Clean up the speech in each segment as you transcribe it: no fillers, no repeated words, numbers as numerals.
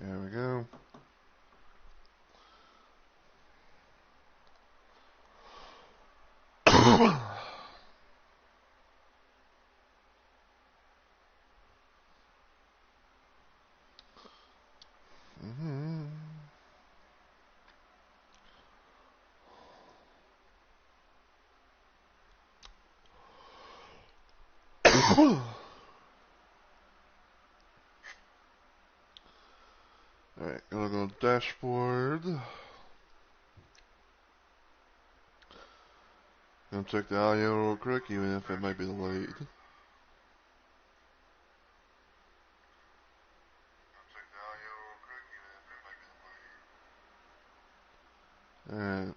There we go. Mhm. Alright, gonna go dashboard. Gonna check the audio real quick, even if it might be delayed. Alright.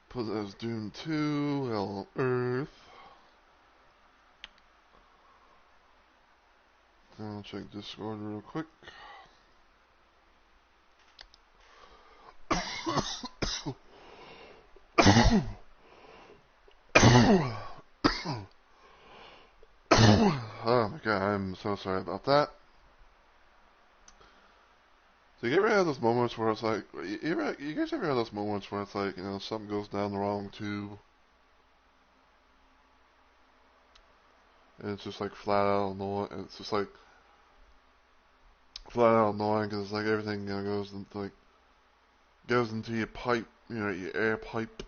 Put it as Doom 2, Hell on Earth. Then I'll check Discord real quick. Oh my god, I'm so sorry about that. So you ever have those moments where it's like, you guys ever have those moments where it's like, you know, something goes down the wrong tube, and it's just like flat out annoying. It's just like flat out annoying because it's like everything, you know, goes into your pipe, you know, your air pipe.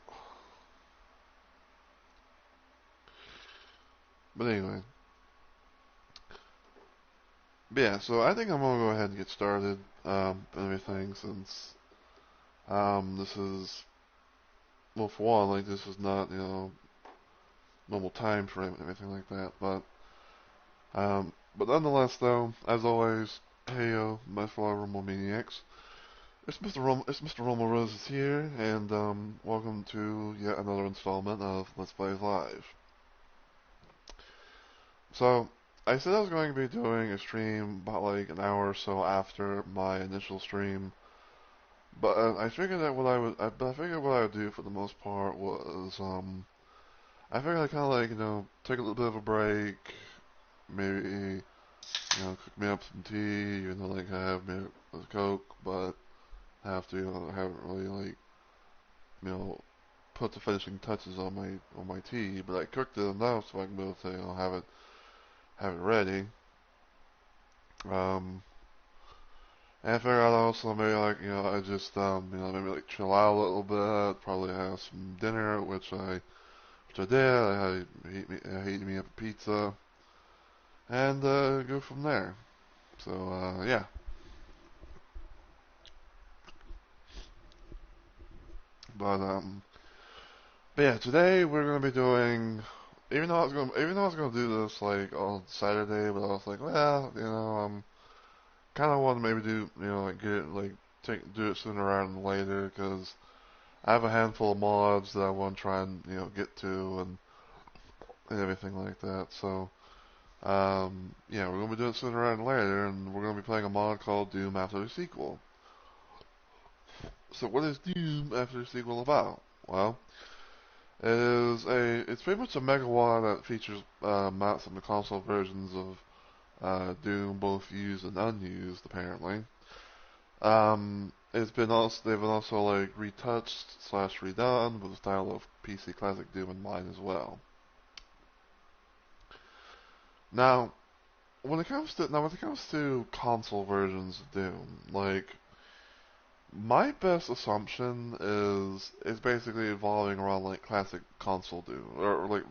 But anyway, but yeah. So I think I'm gonna go ahead and get started. And everything since this is, well, for one, like this is not, you know, normal time frame and everything like that. But nonetheless, though, as always, hey yo, my fellow Rumble Maniacs. It's Mr. Rumble Roses here, and welcome to yet another installment of Let's Plays Live. So, I said I was going to be doing a stream about like an hour or so after my initial stream, but I figured that I figured what I would do for the most part was, I figured I'd kind of like, you know, take a little bit of a break, maybe, you know, cook me up some tea, even though like I have me a Coke, but have to, you know, I haven't really like, you know, put the finishing touches on my tea, but I cooked it enough so I can be able to, you know, have it ready. Um, and I figured I'd also maybe like, you know, I just you know, maybe like chill out a little bit, probably have some dinner, which I did. I heated me up a pizza, and go from there. So yeah. But but yeah, today we're gonna be doing. Even though I was gonna do this like on Saturday, but I was like, well, you know, kind of want to maybe do, you know, like do it sooner rather than later because I have a handful of mods that I want to try and, you know, get to and everything like that. So yeah, we're gonna be doing it sooner rather than later, and we're gonna be playing a mod called Doom After the Sequel. So what is Doom After the Sequel about? Well, it's pretty much a megawatt that features mounts of the console versions of Doom, both used and unused, apparently. They've been also like retouched slash redone with the style of PC Classic Doom in mind as well. Now, when it comes to console versions of Doom, like my best assumption is basically evolving around like classic console Doom, or my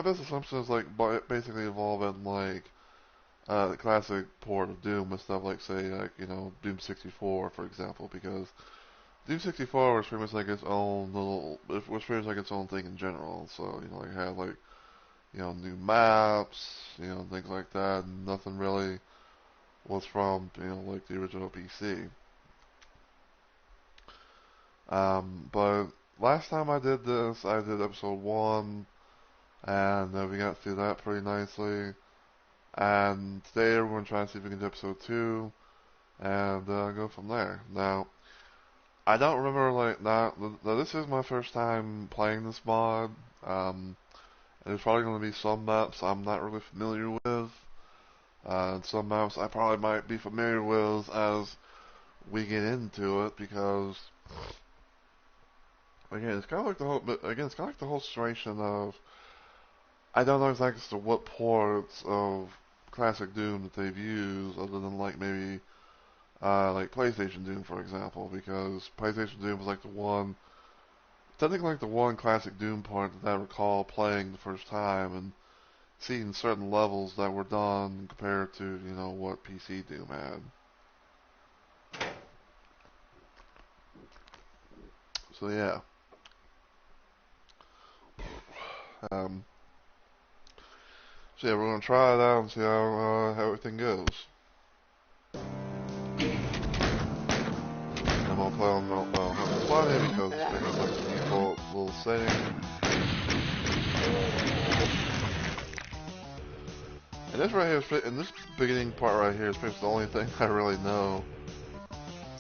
best assumption is like basically evolving like the classic port of Doom and stuff like, say, like, you know, Doom 64, for example, because Doom 64 was pretty much like its own it was pretty much like its own thing in general. So, you know, it had like, you know, new maps, you know, things like that, and nothing really was from, you know, like the original PC. But last time I did this, I did episode 1, and we got through that pretty nicely. And today we're going to try and see if we can do episode 2. and go from there. Now, I don't remember like now. This is my first time playing this mod. And there's probably going to be some maps I'm not really familiar with. And some maps I probably might be familiar with as we get into it, because again, it's kind of like the whole. But again, it's kind of like the whole situation of I don't know exactly as to what ports of classic Doom that they've used, other than like maybe like PlayStation Doom, for example, because PlayStation Doom was like the one, technically like the one classic Doom port that I recall playing the first time and seeing certain levels that were done compared to, you know, what PC Doom had. So yeah. Um, so yeah, we're gonna try it out and see how everything goes. I'm gonna play on not funny because it's pretty much like the default little setting. And this right here, and this beginning part right here is pretty much the only thing I really know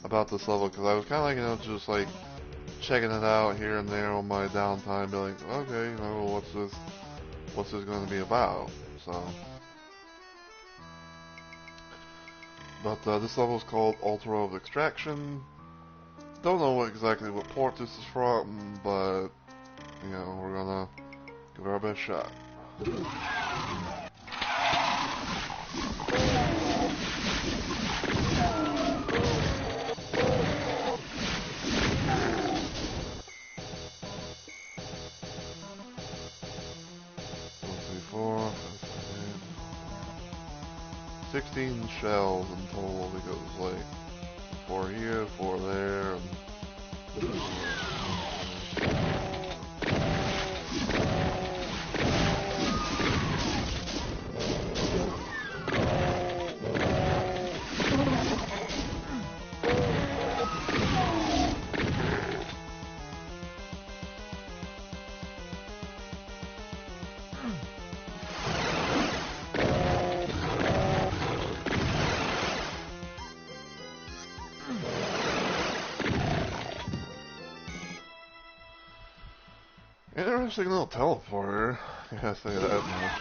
about this level, because I was kind of like, you know, just like checking it out here and there on my downtime, being like, okay, you know, what's this going to be about? So, but this level is called Altar of Extraction. Don't know exactly what port this is from, but you know, we're gonna give it our best shot. 16 shells in total, because like 4 here, 4 there, and interesting little teleporter. I gotta say that much.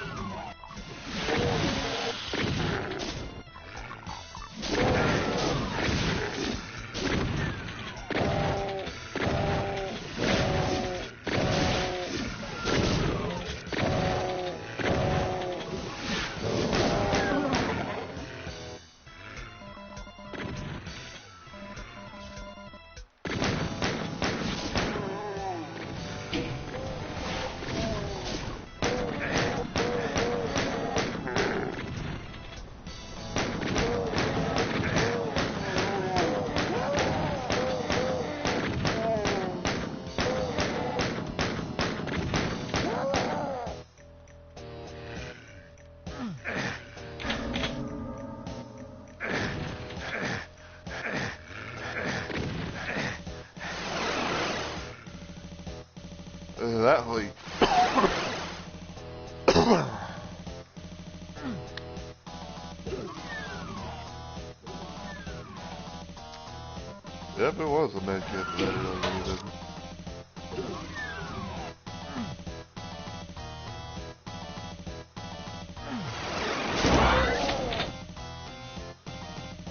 That leak. Yep, it was a med kit that I really needed.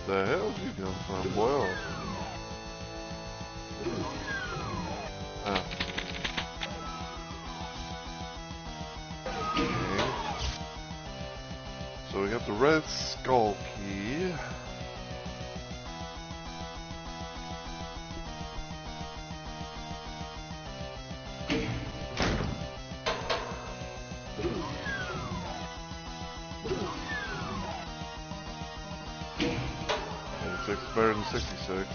The hell did you come from? Well. Ah. Okay. So we got the red skull key. Six better than 66.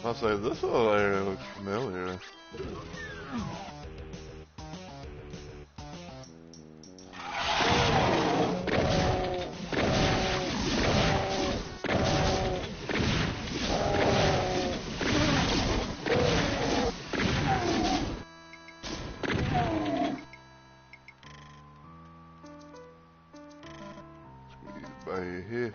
I'll say this little area looks familiar. here.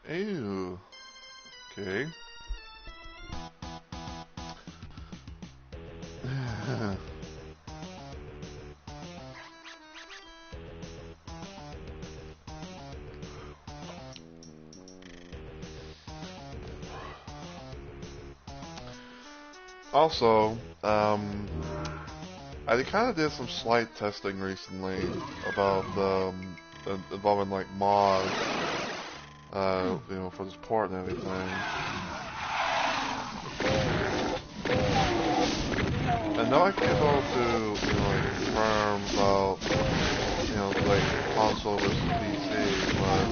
Ew. Okay. Also, I kind of did some slight testing recently about involving like mods, you know, for this port and everything. And now I can't able to, you know, like confirm about, you know, like console versus PC, but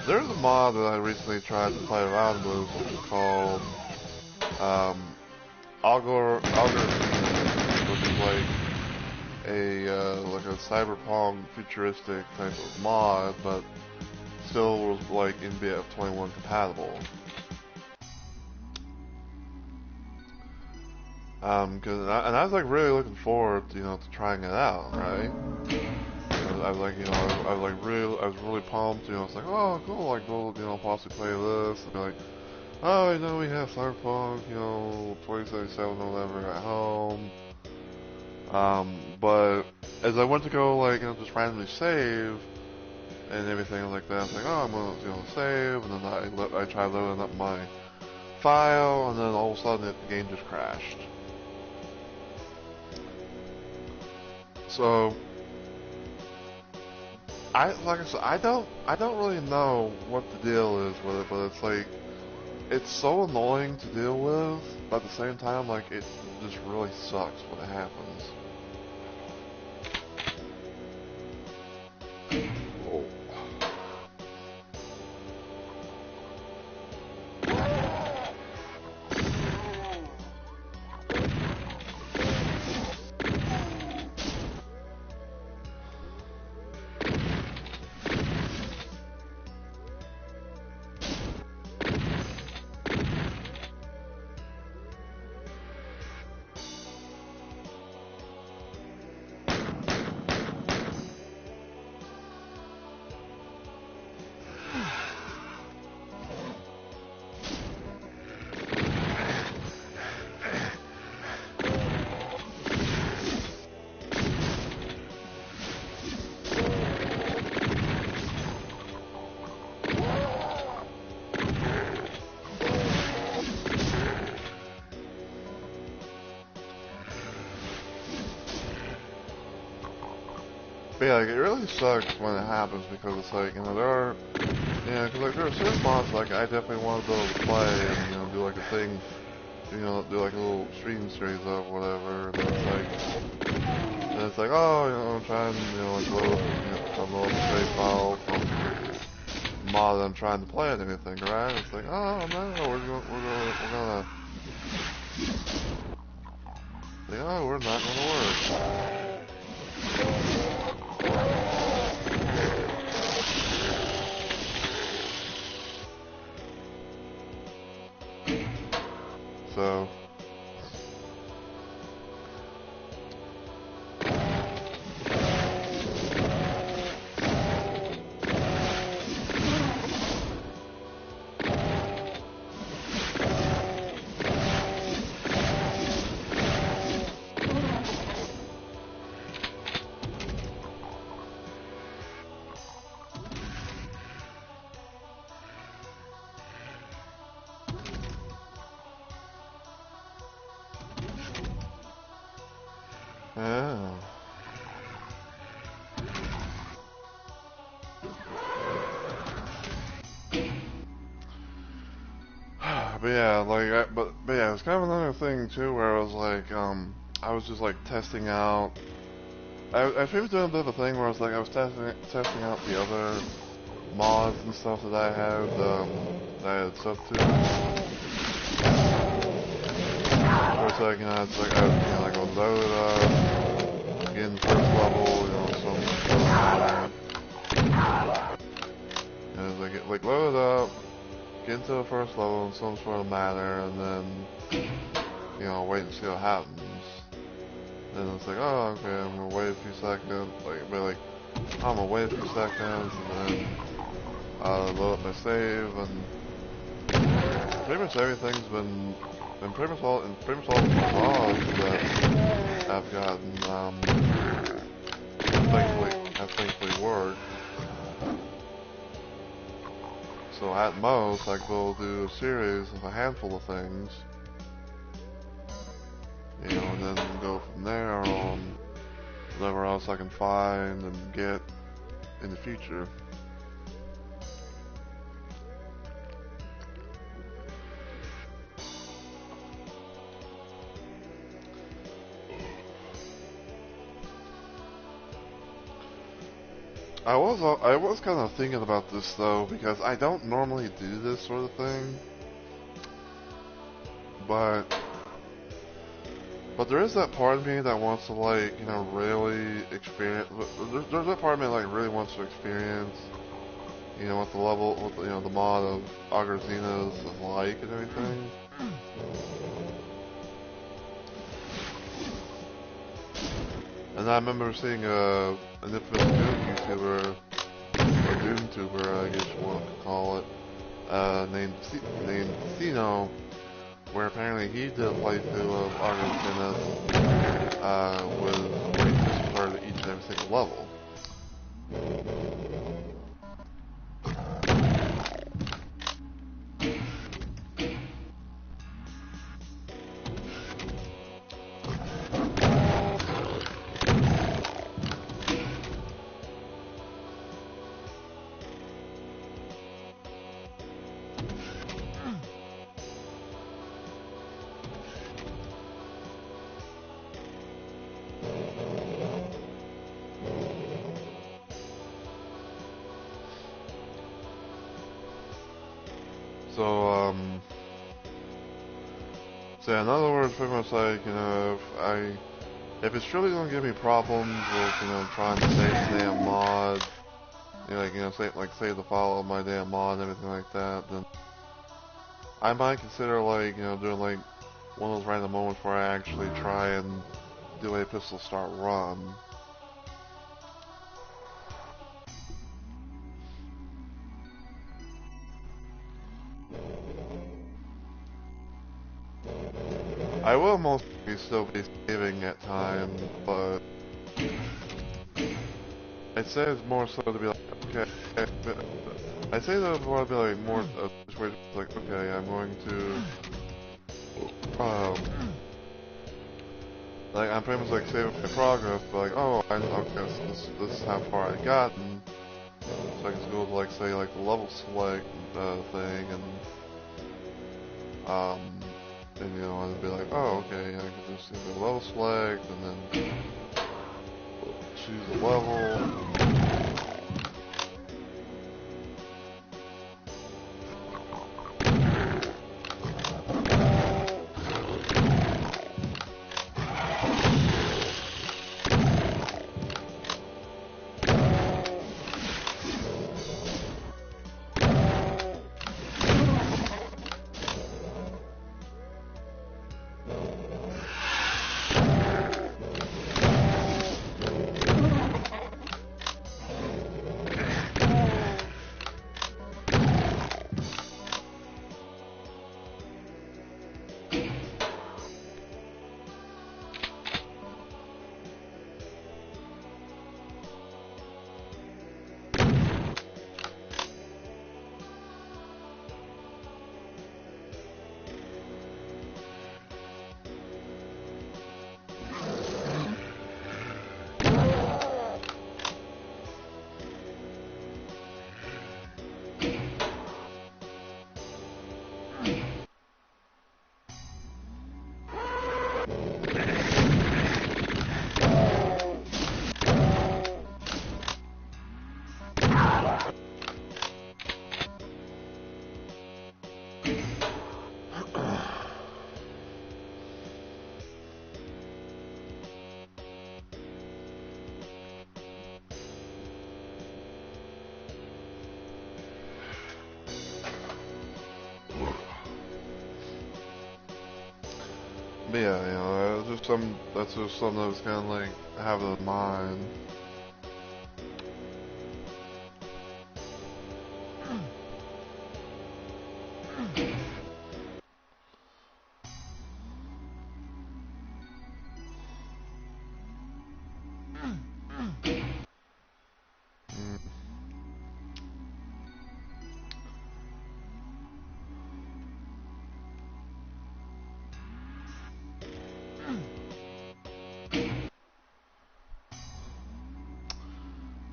there's a mod that I recently tried to play around with, which is called Algorithm, which is like a cyberpunk futuristic type of mod, but still was like in BF21 compatible. And I was like really looking forward, to, you know, to trying it out, right? I was like, you know, I was really pumped, you know, it's like, oh, cool, like, we'll, you know, possibly play this, and be like, oh, you know, we have Cyberpunk, you know, 2077 or whatever at home. But as I went to go, like, you know, just randomly save and everything like that, I was like, oh, I'm gonna, you know, save, and then I tried loading up my file, and then all of a sudden the game just crashed. So, like I said, I don't really know what the deal is with it, but it's like, it's so annoying to deal with, but at the same time, like, it just really sucks when it happens. Oh. But yeah, like, it really sucks when it happens because it's like, you know, because like there are certain mods like I definitely want to be able to play and, you know, do like a thing, you know, do like a little stream series of whatever, and it's like, oh, you know, I'm trying, you know, like load, you know, upload the save file from the mod that I'm trying to play and everything, right? It's like, oh no, we're not gonna work. So, yeah. But yeah, but yeah, it's kind of another thing too, where I was like, I was just like testing out. I was doing a bit of a thing where I was like, I was testing out the other mods and stuff that I had subbed to. So it's like, you know, it's like I load it up, get in the first level, you know, some stuff like that. into the first level in some sort of manner, and then, wait and see what happens. And it's like, oh, okay, I'm gonna wait a few seconds, I'm gonna wait a few seconds, and then, load up my save, and pretty much everything's been, and pretty much all the mods that I've gotten, have thankfully worked. So at most, I will do a series of a handful of things, and then go from there on whatever else I can find and get in the future. I was kind of thinking about this though, because I don't normally do this sort of thing, but there is that part of me that wants to really experience. There's that part of me that really wants to experience, what the level, the mod of Agarzenas is like and everything. And I remember seeing an infamous Doom YouTuber, or DoomTuber, I guess you want to call it, named Sino, where apparently he did a playthrough of Agarzenas, where he just started each and every single level. So in other words, pretty much if it's really gonna give me problems with, trying to save the damn mod, save the file of my damn mod and everything like that, then I might consider, doing, one of those random moments where I actually try and do a pistol start run. I will mostly still be saving at times, but I'd say it's more so to be like, okay, I'd say that it's more to be more a situation okay, I'm going to, I'm pretty much saving my progress, but okay, so this is how far I've gotten, so I can go to say the level select thing, and be like, oh, okay, I can just do the level select, and then choose the level. Yeah, you know, that's just something I was kind of like having in mind. Mm.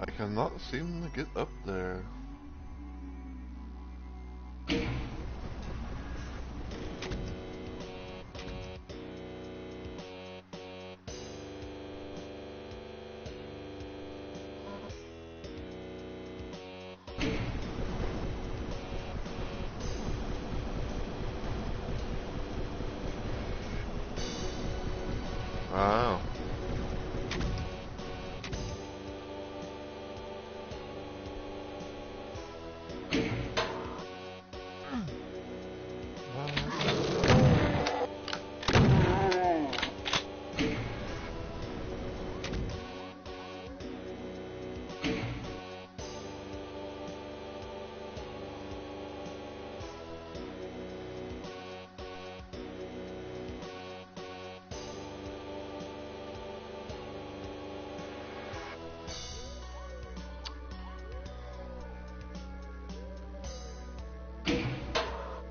I cannot seem to get up there. Oh.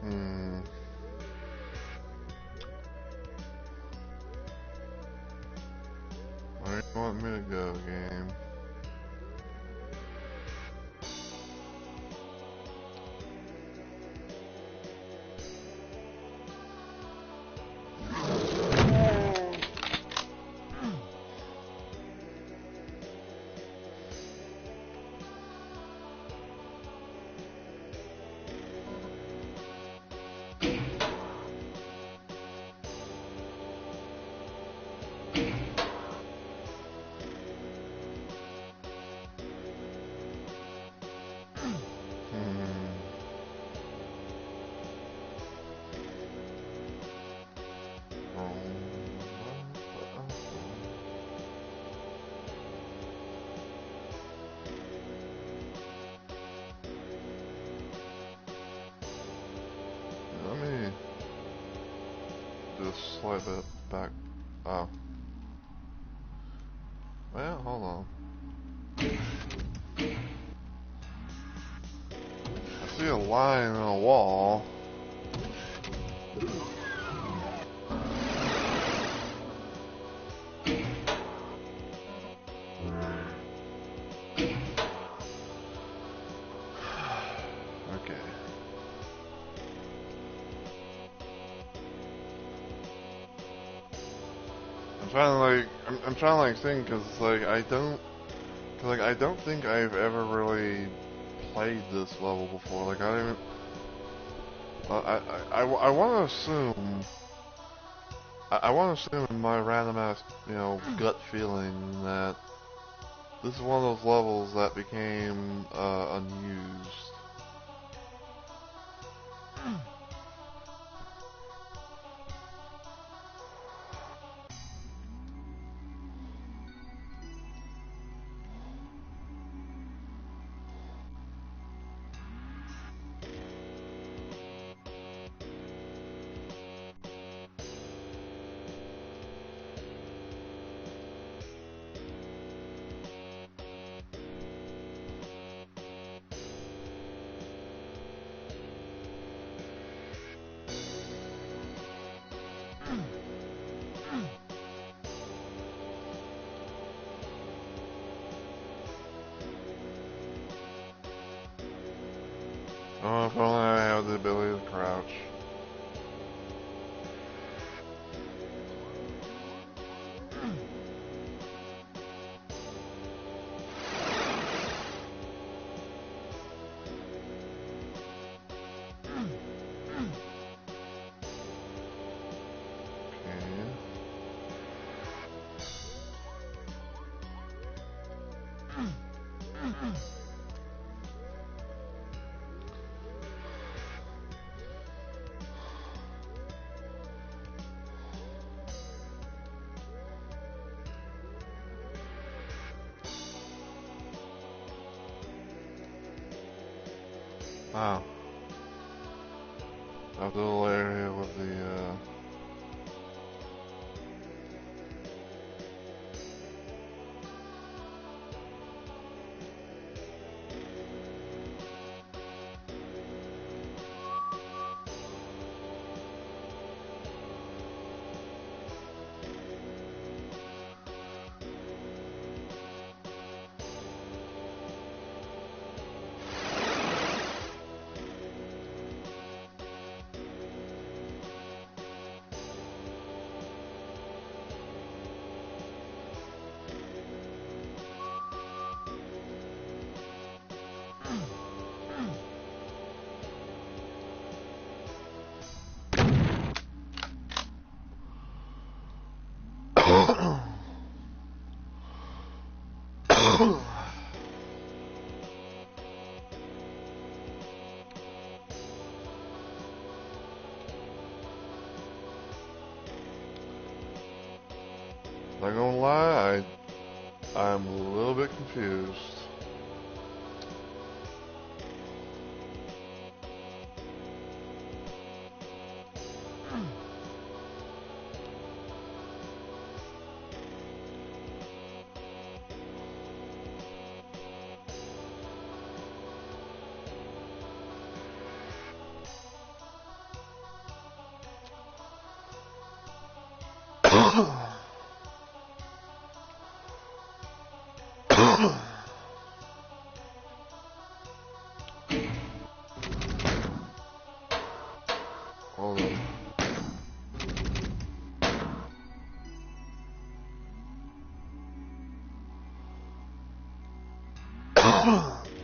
Hmm. Where do you want me to go, game? Hmm. Let me just slide that back. Oh. Well, hold on. I see a line on a wall. Okay. I'm trying to like think, cause like I don't think I've ever really played this level before. Like I don't even, I want to assume, I want to assume in my random ass, gut feeling that this is one of those levels that became unused. Oh, if only I had the ability to crouch. Okay. Wow. That little area with the, not gonna lie, I'm a little bit confused. Hold on.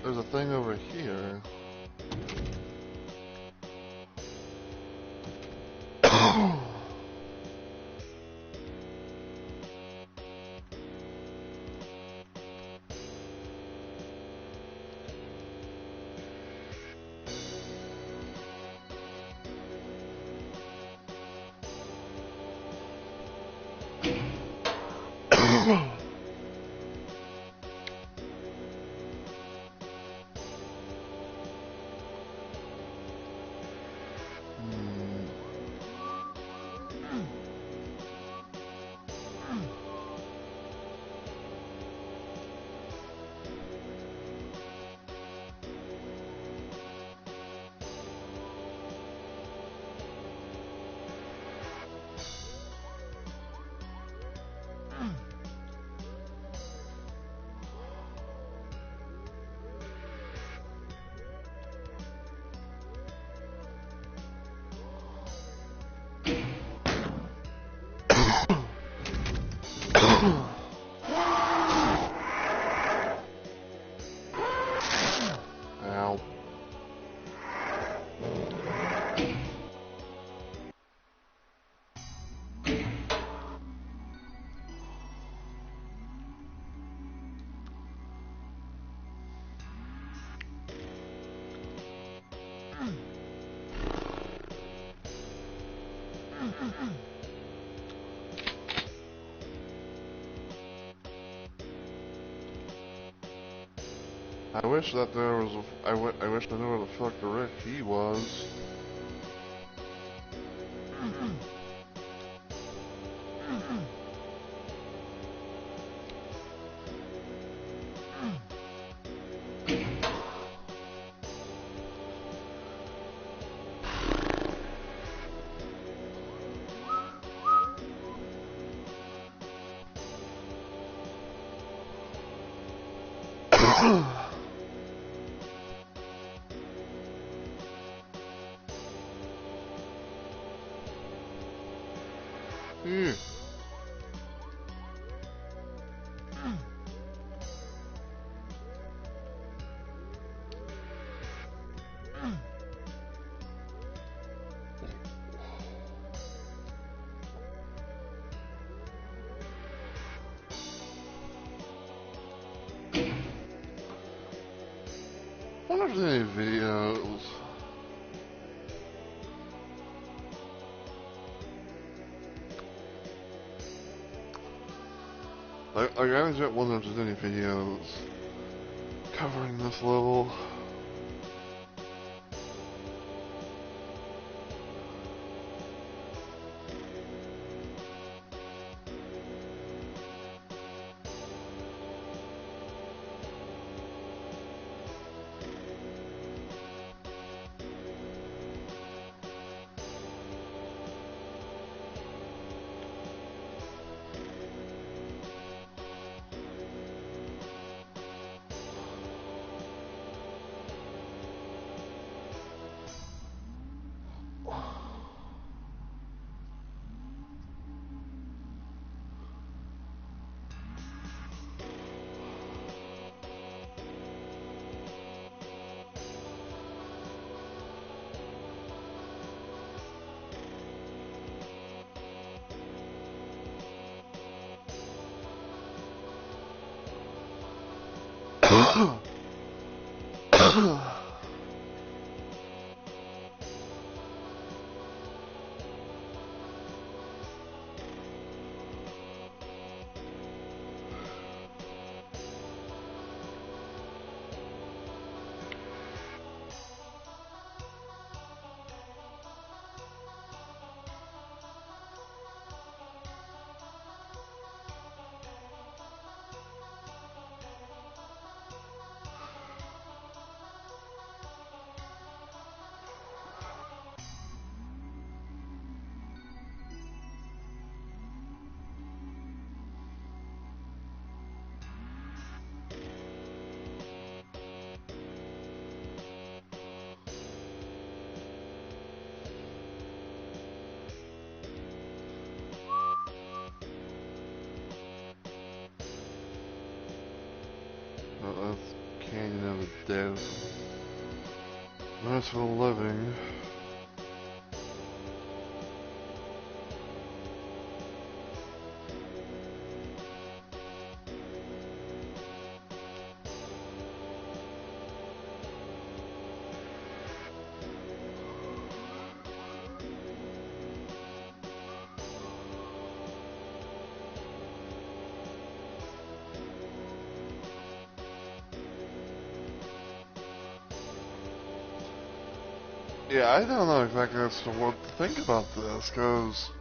There's a thing over here. Ow. I wish that there was I wish I knew where the fuck the Rick he was. Here. I wonder if there's any videos. I just wonder if there's any videos covering this level. That's Canyon of the Dead. That's for the living. Yeah, I don't know exactly as to what to think about this, because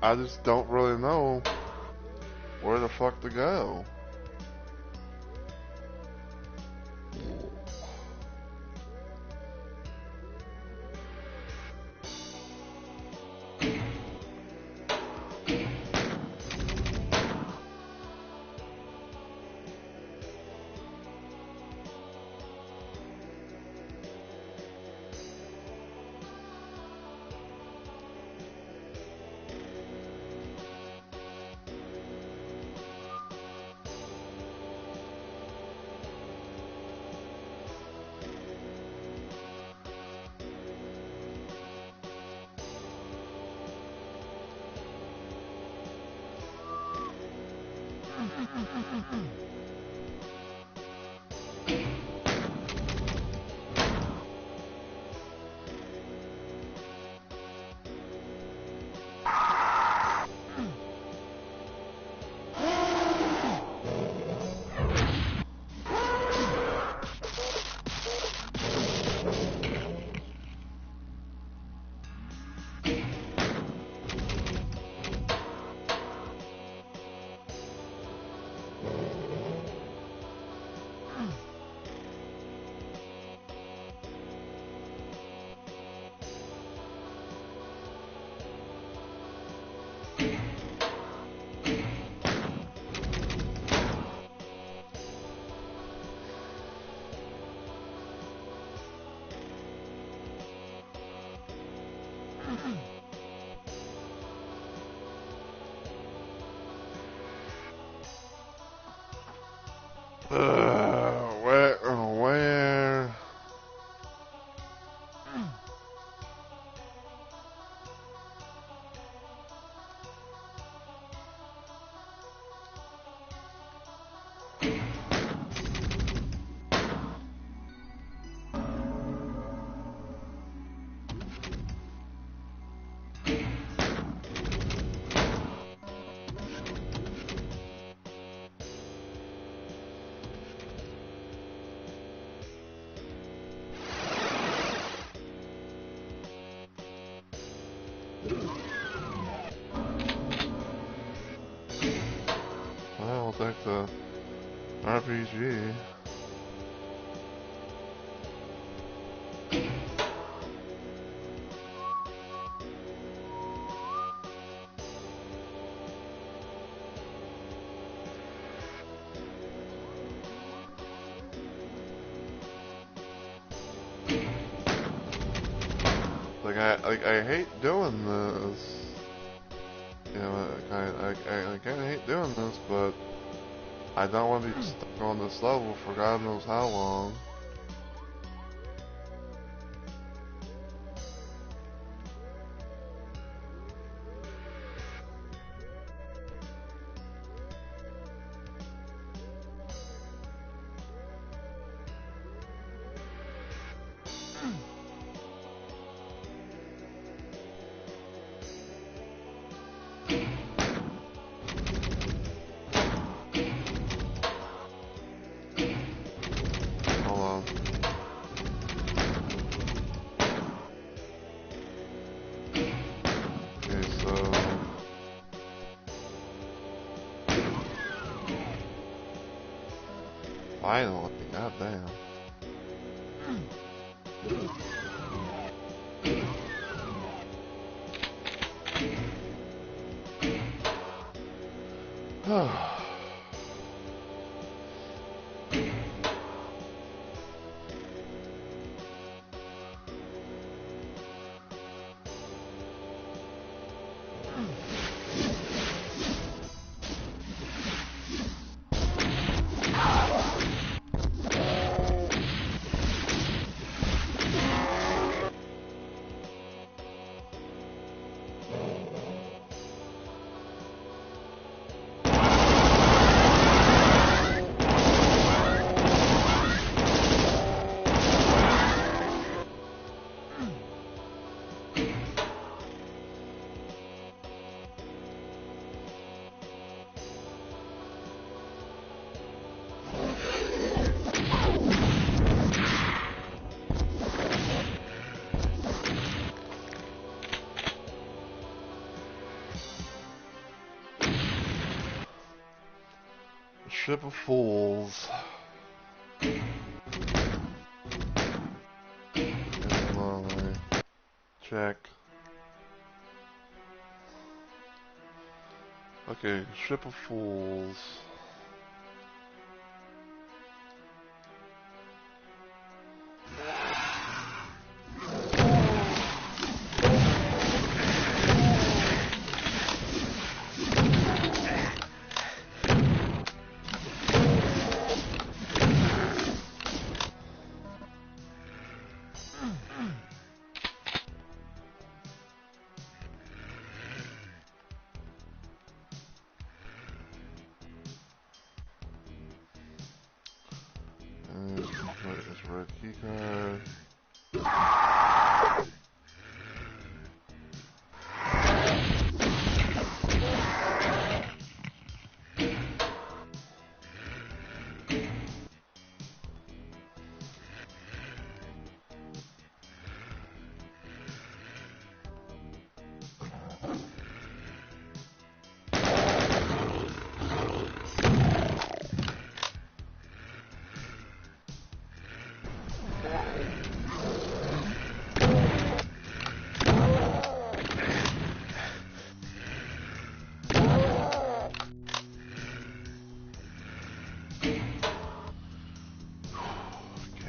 I just don't really know where the fuck to go. Where? I'll take the RPG. I hate doing this. You know, I kind of hate doing this, but I don't want to be stuck on this level for God knows how long. Finally, goddamn. Ship of Fools. Check. Okay, Ship of Fools. This red key card.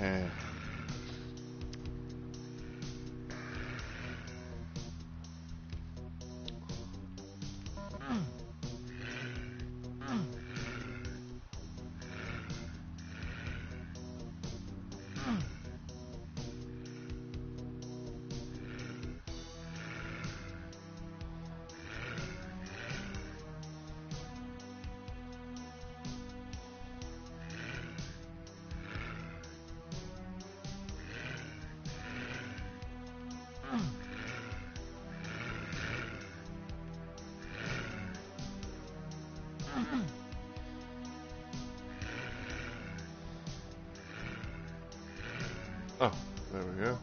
Okay. Oh, there we go.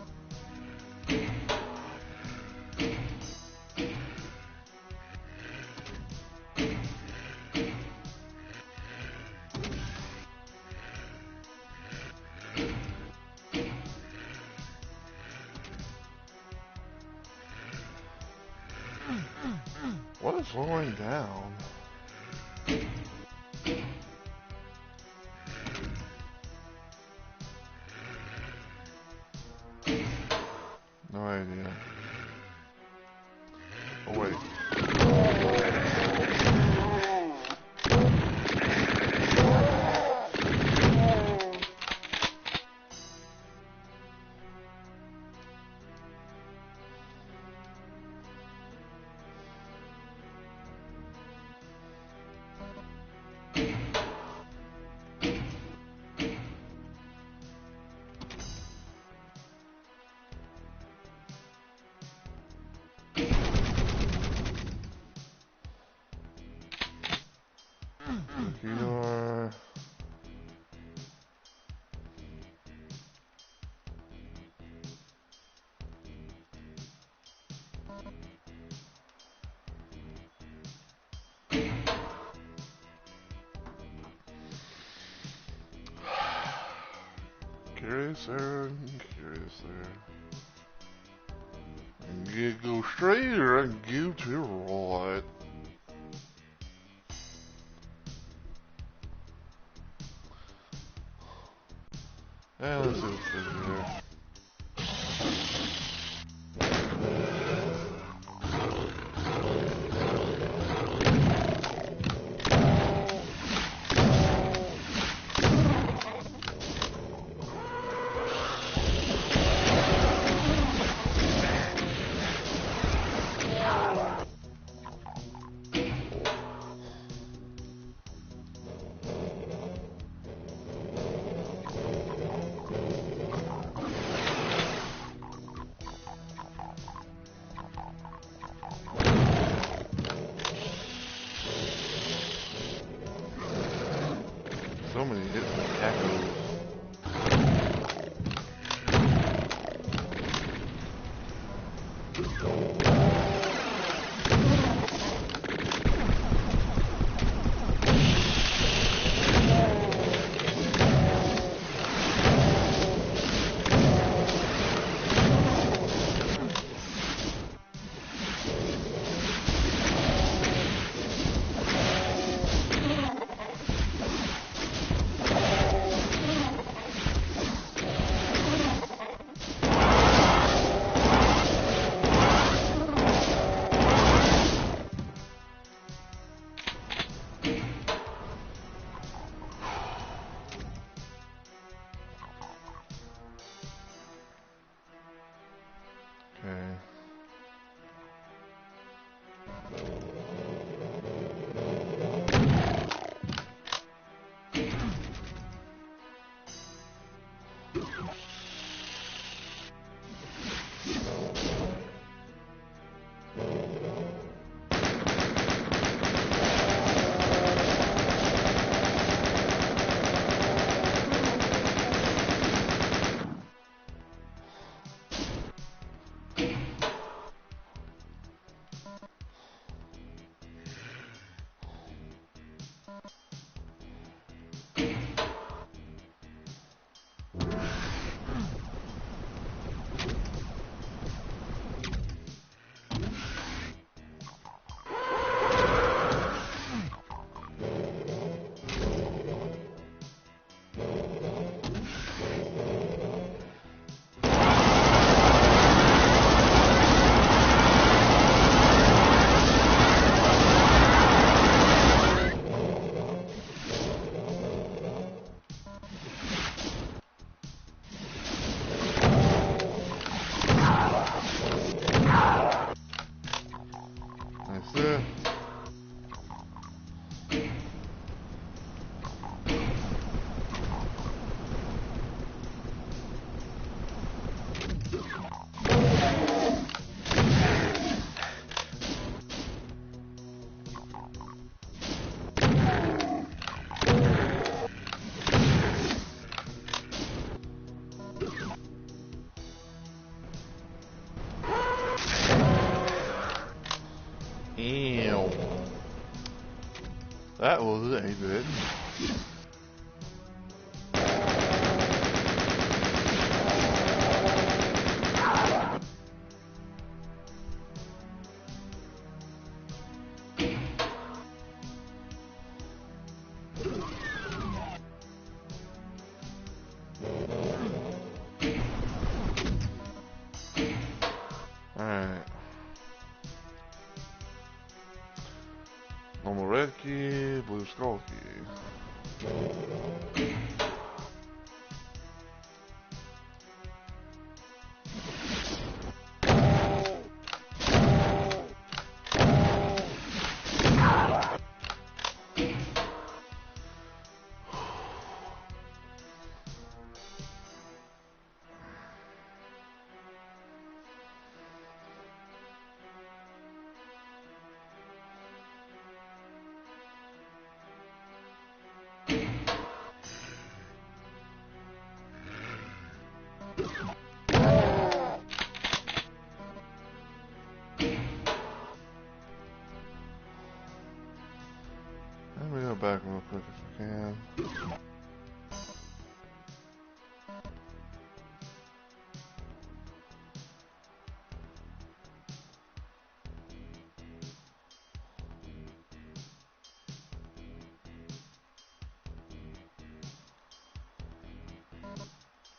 What is slowing down? No idea. Oh wait. Computer. curiouser and curiouser. You go straighter and go to the right. And let's see what's in here. So many hits and cackles. Okay. That's it. Ew. That was a bit. Alright. Normal red key, blue skull key. Let me go back real quick if I can.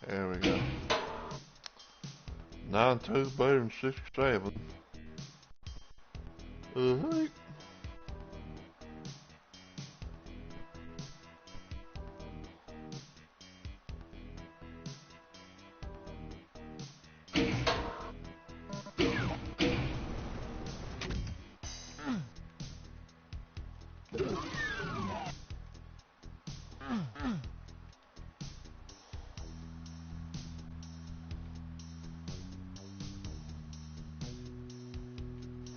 There we go. 9,267. Uh-huh.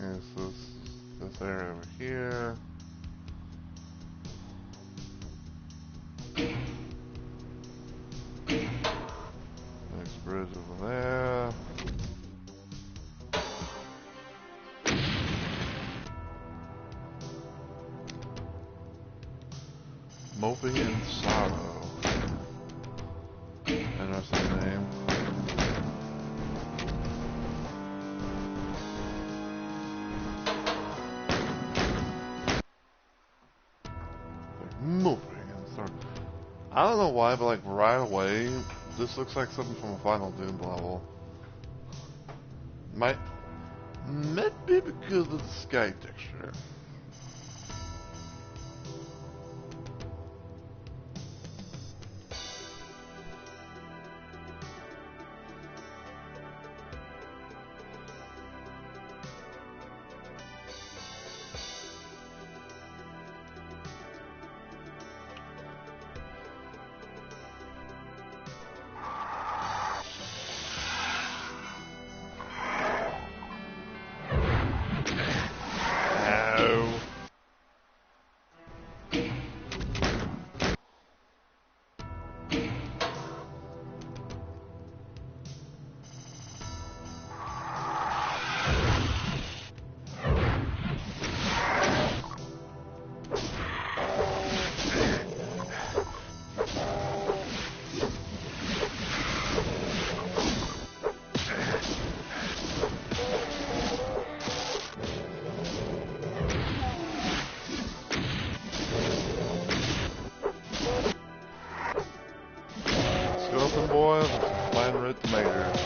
Yes, this area over here. Next bridge over there. Moping in Sorrow. Interesting name. Moping in Sorrow. I don't know why, but like right away, this looks like something from a Final Doom level. Might be because of the sky texture. Skeleton boys, playing red tomatoes.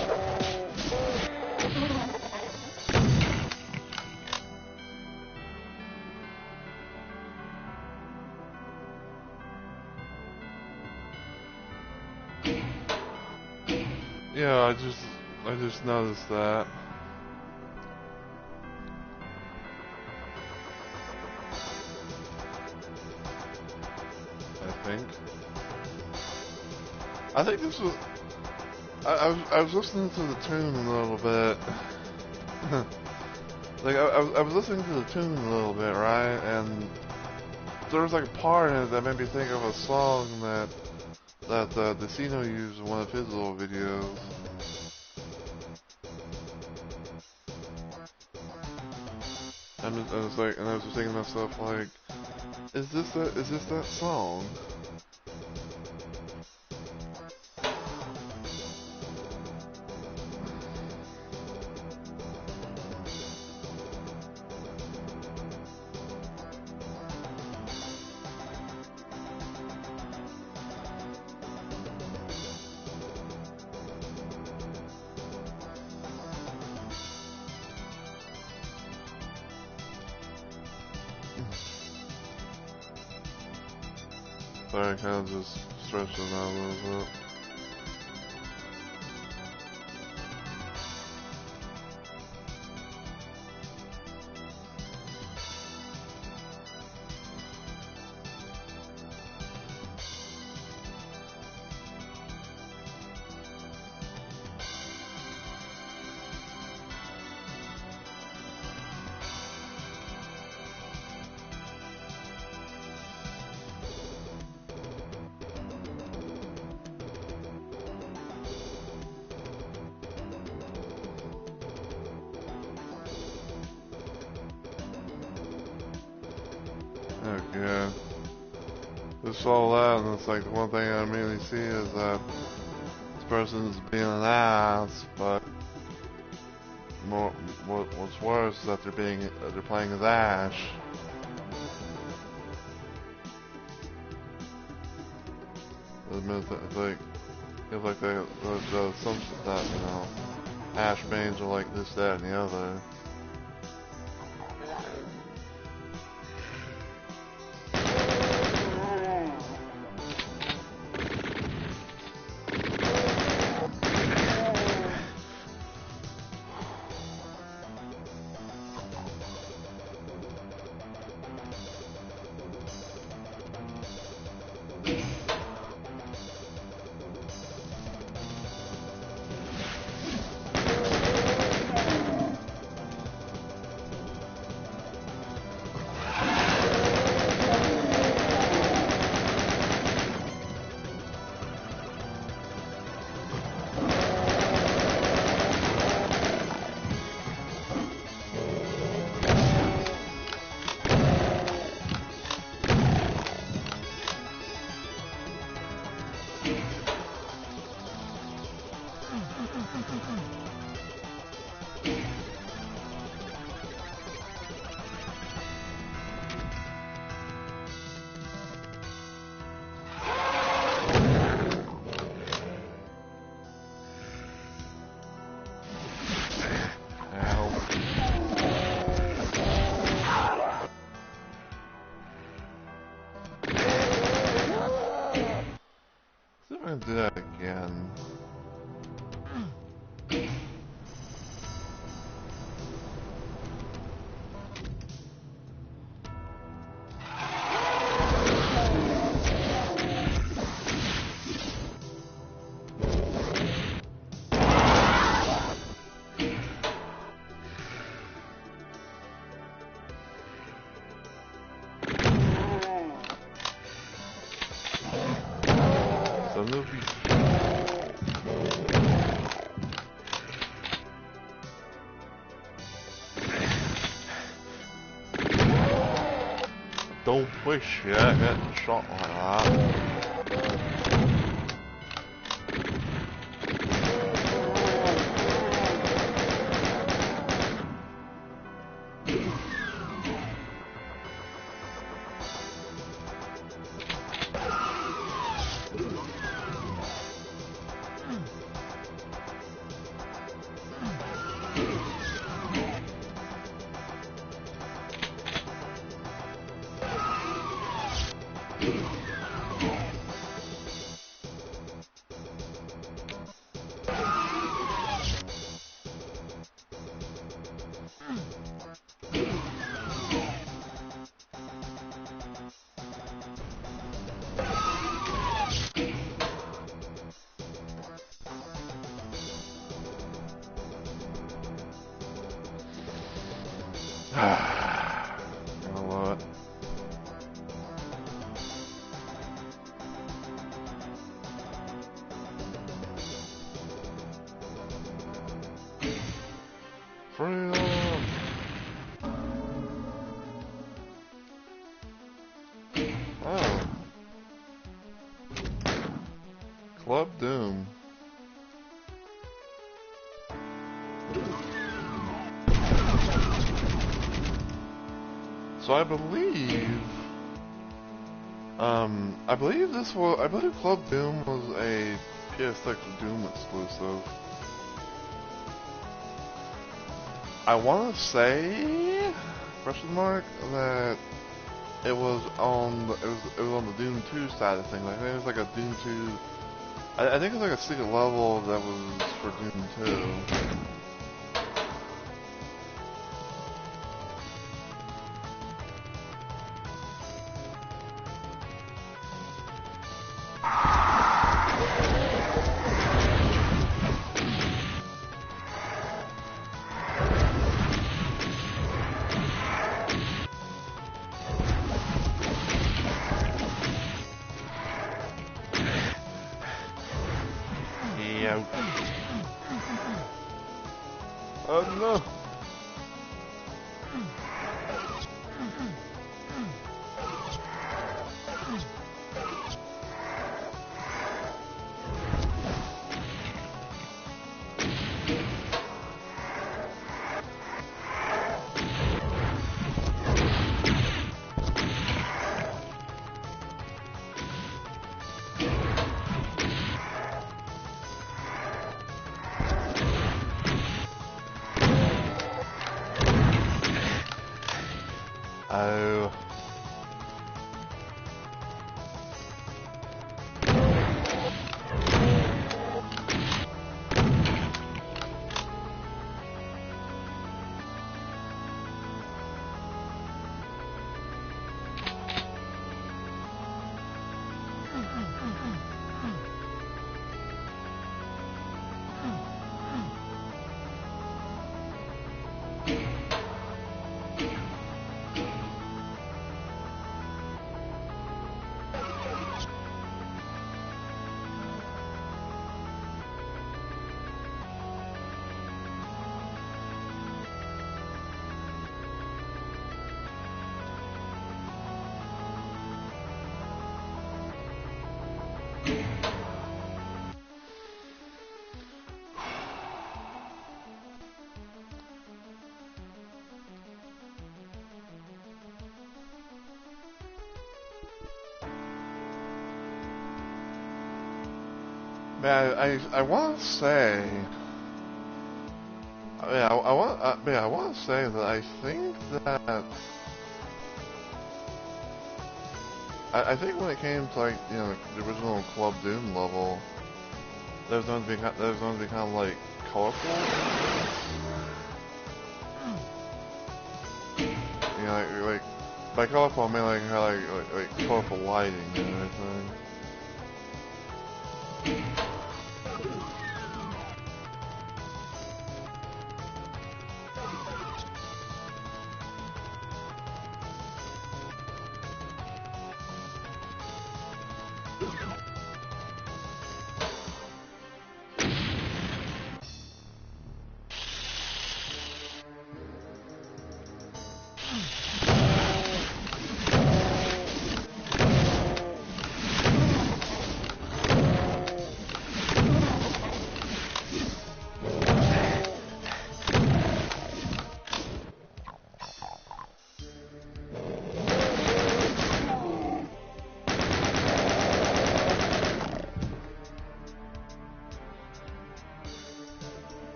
Yeah, I just noticed that. I think this was. I was listening to the tune a little bit. Like I was listening to the tune a little bit, right? And there was like a part in it that made me think of a song that Decino used in one of his little videos. And I was like, and I was just thinking to myself, like, is this that song? Sorry, I kind of just stretched it out a little bit. Okay. Just saw that, and it's like the one thing I immediately see is that this person's being an ass, but what's worse is that they're playing as Ash. It's like It's like the assumption that, you know, hash beans are like this, that, and the other. See if I can do that again. So movie. Don't push it, get shot like that. You know what? Freedom! Oh. Club Doom. So I believe Club Doom was a PS6 Doom exclusive. I want to say, question mark, that it was on the Doom 2 side of things. I think it was like a Doom 2. I think it was like a secret level that was for Doom 2. Oh no! Man, I want to say, yeah, I want to say that I think that I think when it came to like the original Club Doom level, there's going to be kind of like colorful. Like by colorful I mean like colorful lighting and everything.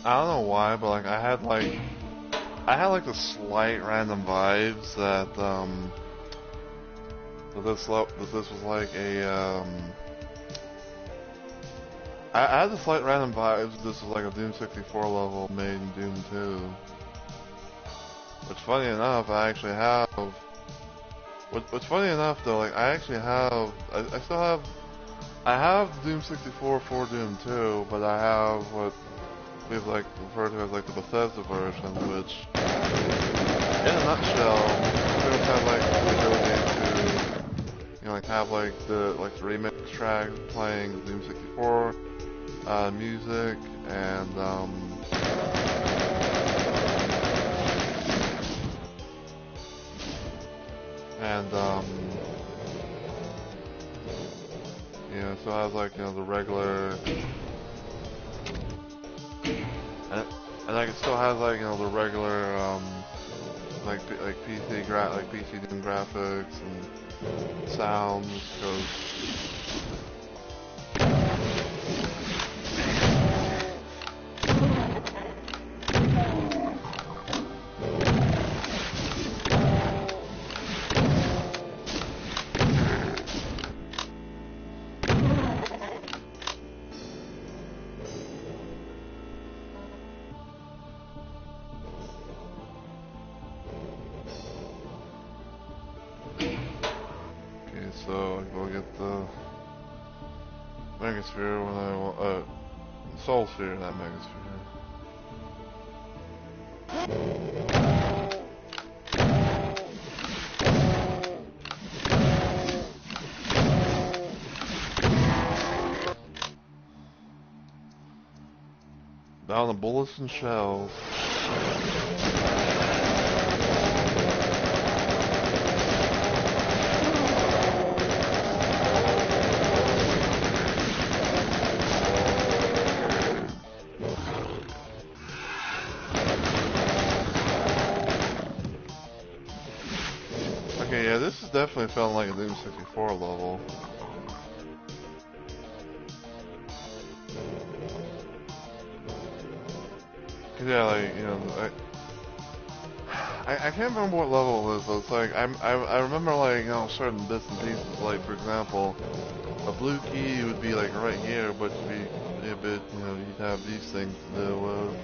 I don't know why, but like I had like the slight random vibes that that this was like a I had the slight random vibes that this was like a Doom 64 level made in Doom 2. Which funny enough I actually have. What's funny enough though, like I actually have I still have I have Doom 64 for Doom 2, but I have what we've like referred to as like the Bethesda version, which in a nutshell pretty much have like the ability to like have like the remix track playing the Doom 64 music and so I have like the regular and I can still have like the regular like PC Doom graphics and sounds because so I go get the Megasphere when I want, Soul Sphere, not Megasphere. Down the bullets and shells. Okay, yeah, this is definitely felt like a Doom 64 level. Yeah, like, I can't remember what level it is, but it's like, I remember like, certain bits and pieces, like, for example, a blue key would be like right here, but you'd have these things to deal with.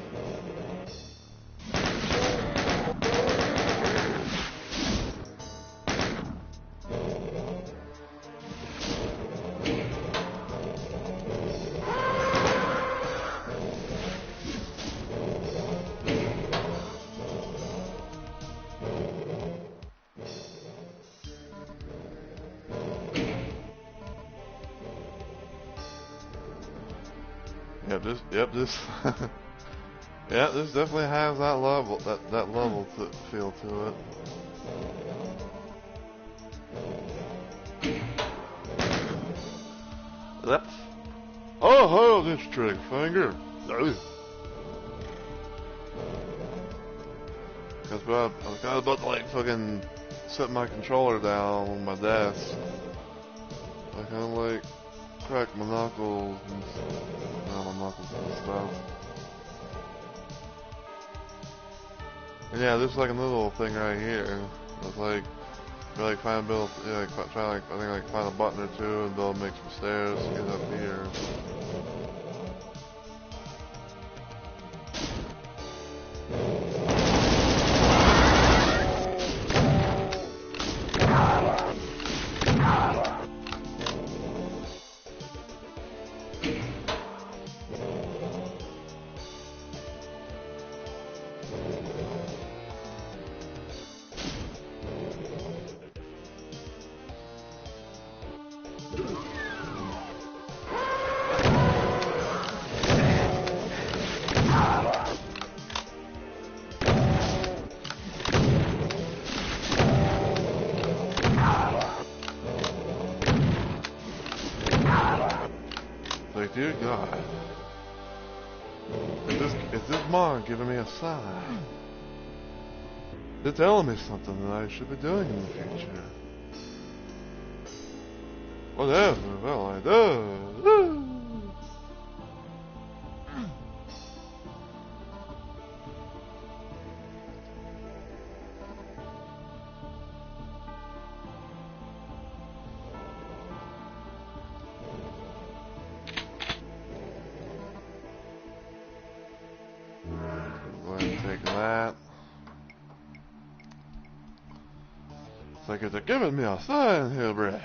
This yeah, this definitely has that level to feel to it. That's oh, this trick finger. Cause I was about to like fucking set my controller down on my desk. I kind of like cracked my knuckles and stuff. And yeah, there's like a little thing right here. It's like, you like find a build, yeah, like try like I think like find a button or two and build make some stairs to get up here. Like, dear God, is this Mom giving me a sign? They're telling me something that I should be doing in the future. Whatever will I do? Go ahead and take that. It's like they're giving me a sign here, bruh.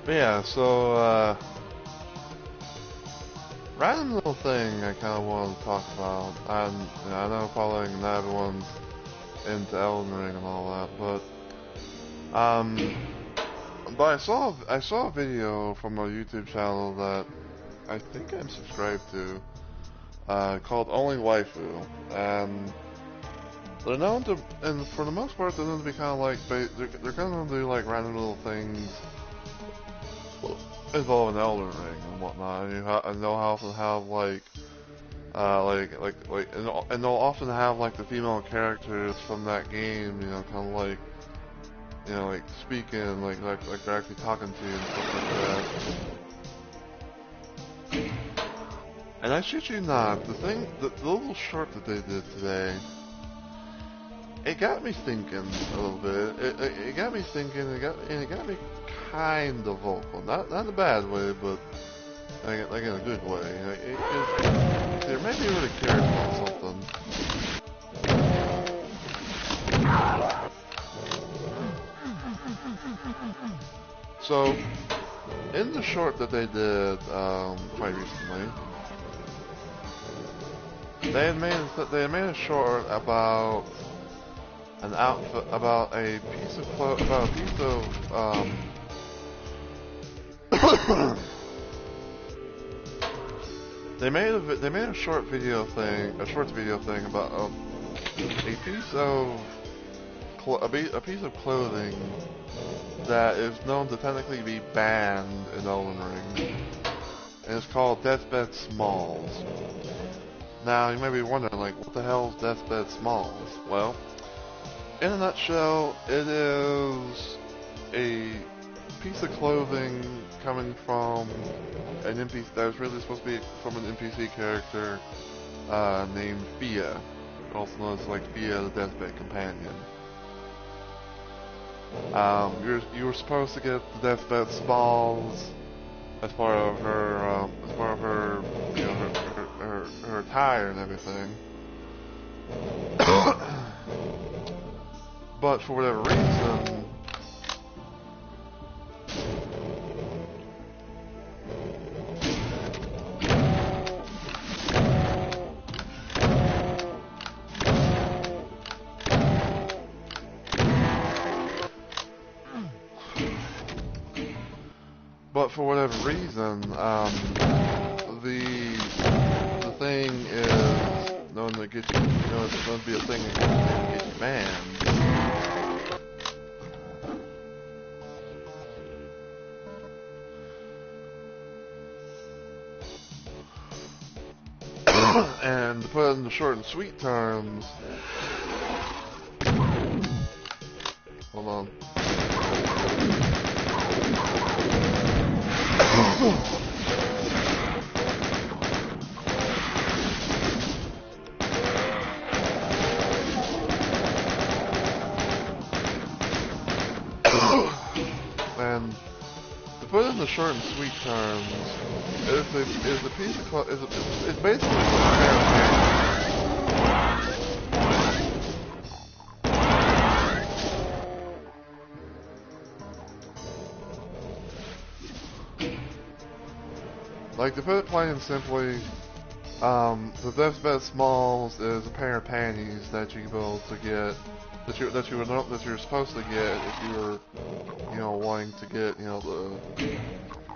But yeah, so, random little thing I kind of wanted to talk about. And you know, I know probably not everyone's into Elden Ring and all that, but I saw a video from a YouTube channel that I think I'm subscribed to, called Only Waifu, and they're known to, and for the most part, they're known to be kind of like, they're kind of do like random little things involving Elden Ring and whatnot, and they'll often have like, and they'll often have like the female characters from that game, you know, kind of like, you know, like speaking, like they're actually talking to you and stuff like that. And I shit you not, the little short that they did today, it got me thinking a little bit. It got me thinking. It got me kind of vocal, not in a bad way, but like in a good way. It made me really curious about something. So, in the short that they did quite recently, they had made a short about an outfit, about a piece of they made a short video thing about a piece of clothing that is known to technically be banned in Elden Ring, and it's called Deathbed Smalls. Now you may be wondering, like, what the hell is Deathbed Smalls? Well, in a nutshell, it is a piece of clothing coming from an NPC that was really supposed to be from an NPC character named Fia, also known as like Fia the Deathbed Companion. You were supposed to get the Deathbed Smalls as part of her, you know, her attire and everything. But for whatever reason, but for whatever reason, the thing is known to get you, it's known to be a thing that can get you banned. And to put it in the short and sweet terms, hold on. And to put it in the short and sweet terms, is a piece of it's basically a pair of pants. Like, to put it plain and simply, the best bet smalls is a pair of panties that you can be able to get, that you're supposed to get if you're, wanting to get,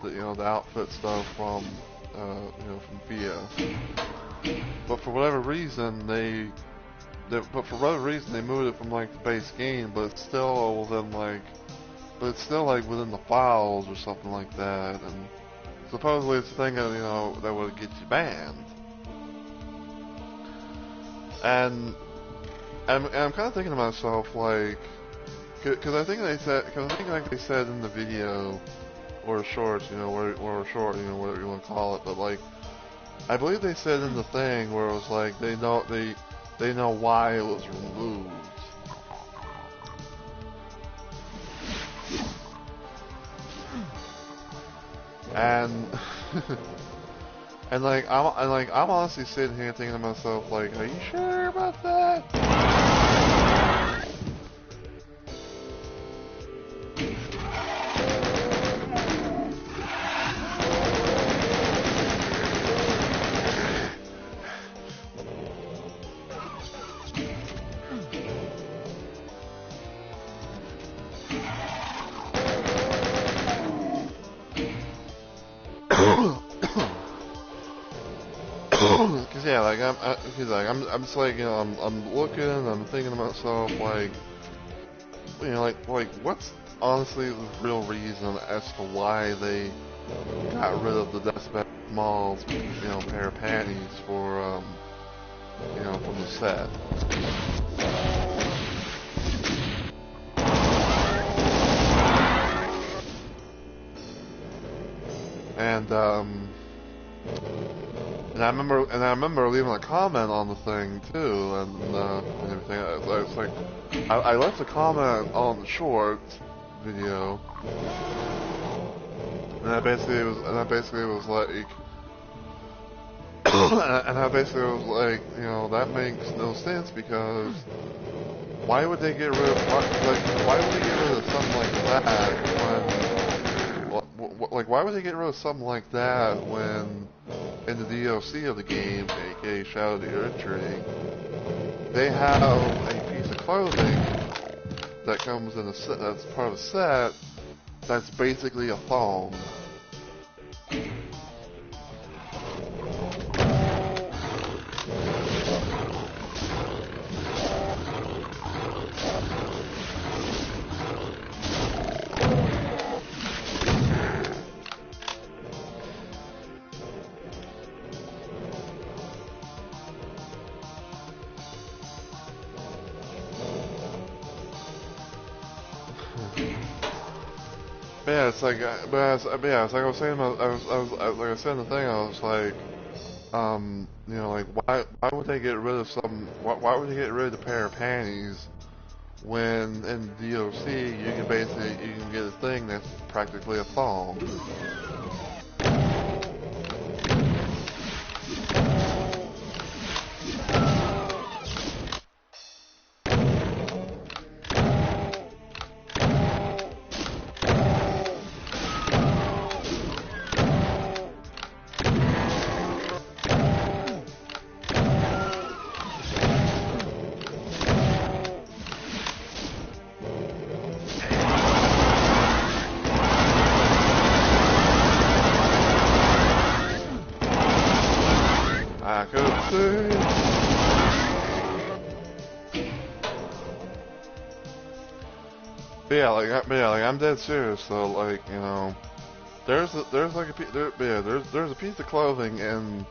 the outfit stuff from, from VIA. But for whatever reason they moved it from like the base game, but it's still within within the files or something like that, and supposedly it's a thing that, that would get you banned. And I'm kind of thinking to myself, like, because I think like they said in the video or shorts, or short, whatever you want to call it, but like, I believe they said in the thing where it was like they know why it was removed. And and I'm honestly sitting here thinking to myself, like, are you sure about that? Cause yeah, I'm just like, I'm looking, I'm thinking to myself, like, like what's honestly the real reason as to why they got rid of the Deathbed Smalls, pair of panties for, from the set. And I remember leaving a comment on the thing too, and everything. It's like I left a comment on the short video, and I basically was like, that makes no sense, because why would they get rid of something like that when, why would they get rid of something like that when in the DLC of the game, aka Shadow of the Earth Tree, they have a piece of clothing that comes in a set, that's part of a set, that's basically a thong. Yeah, it's like, it's like I was saying, like I said in the thing, I was like, why would they get rid of why would they get rid of the pair of panties when in the DLC you can get a thing that's practically a thong. I could say. But yeah, like I'm dead serious. So like, you know, there's like a there's a piece of clothing in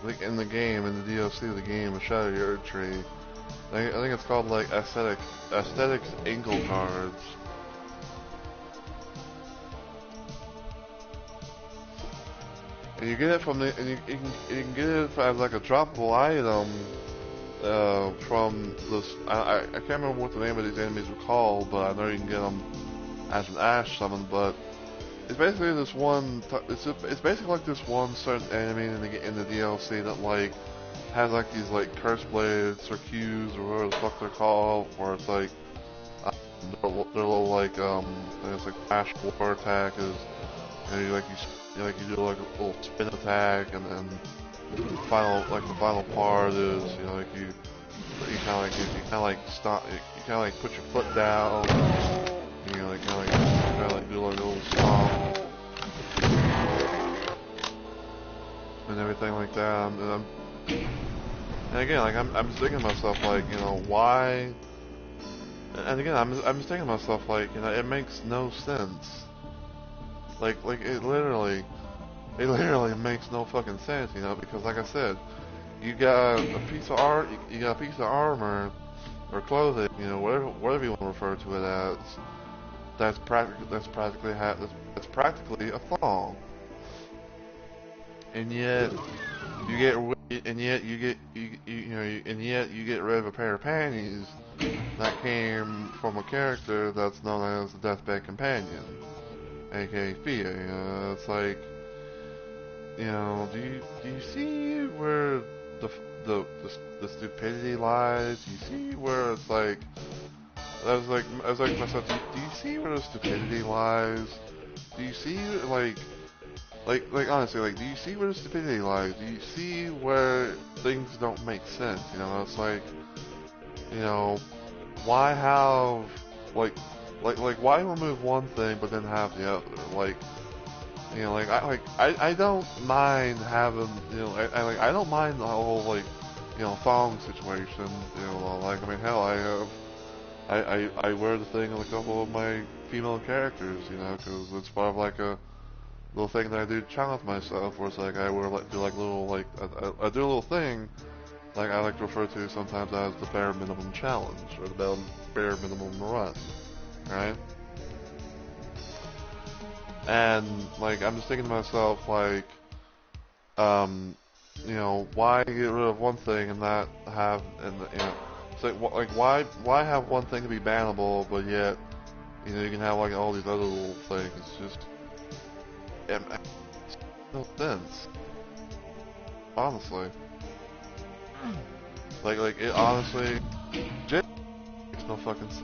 like in the game, in the DLC of the game, of Shadow Your Tree. I think it's called like aesthetics ankle cards. And you get it from the and you can get it as like a droppable item from this. I can't remember what the name of these enemies were called, but I know you can get them as an Ash summon. But it's basically this one. It's basically like this one certain enemy in the DLC that like has like these like curse blades or Qs or whatever the fuck they're called, where it's like they're little like it's like Ash War attack is, you know, you do like a little spin attack, and then the final part is, you know, like you kind of like stop, you kind of like put your foot down, you know, like kind of like do like a little stomp and everything like that. And again, like I'm just thinking to myself, like, you know, why? And again, I'm just thinking to myself, like, you know, it makes no sense. Like it literally makes no fucking sense, you know, because like I said, you got a piece of art, you got a piece of armor or clothing, you know, whatever you want to refer to it as. That's practically a thong, and yet you get you get rid of a pair of panties that came from a character that's known as the Deathbed Companion, aka Fia. You know, it's like, you know, do you see where the the stupidity lies? Do you see where it's like, I was like to myself, do you see where the stupidity lies? Do you see like honestly, like, do you see where the stupidity lies? Do you see where things don't make sense? You know, it's like, you know, why have like why remove one thing but then have the other? Like, you know, like I don't mind having, you know, I don't mind the whole, like, you know, thong situation. You know, like, I mean, hell, I have. I wear the thing on a couple of my female characters, you know, because it's part of like a little thing that I do to challenge myself, where it's like I wear like do like little like I do a little thing like I like to refer to sometimes as the bare minimum challenge or the bare minimum run, right? And like I'm just thinking to myself, like, um, you know, why get rid of one thing and not have, and you know, it's like why have one thing to be bannable, but yet, you know, you can have like all these other little things. It's just, it makes no sense, honestly. Like it honestly, just makes no fucking sense.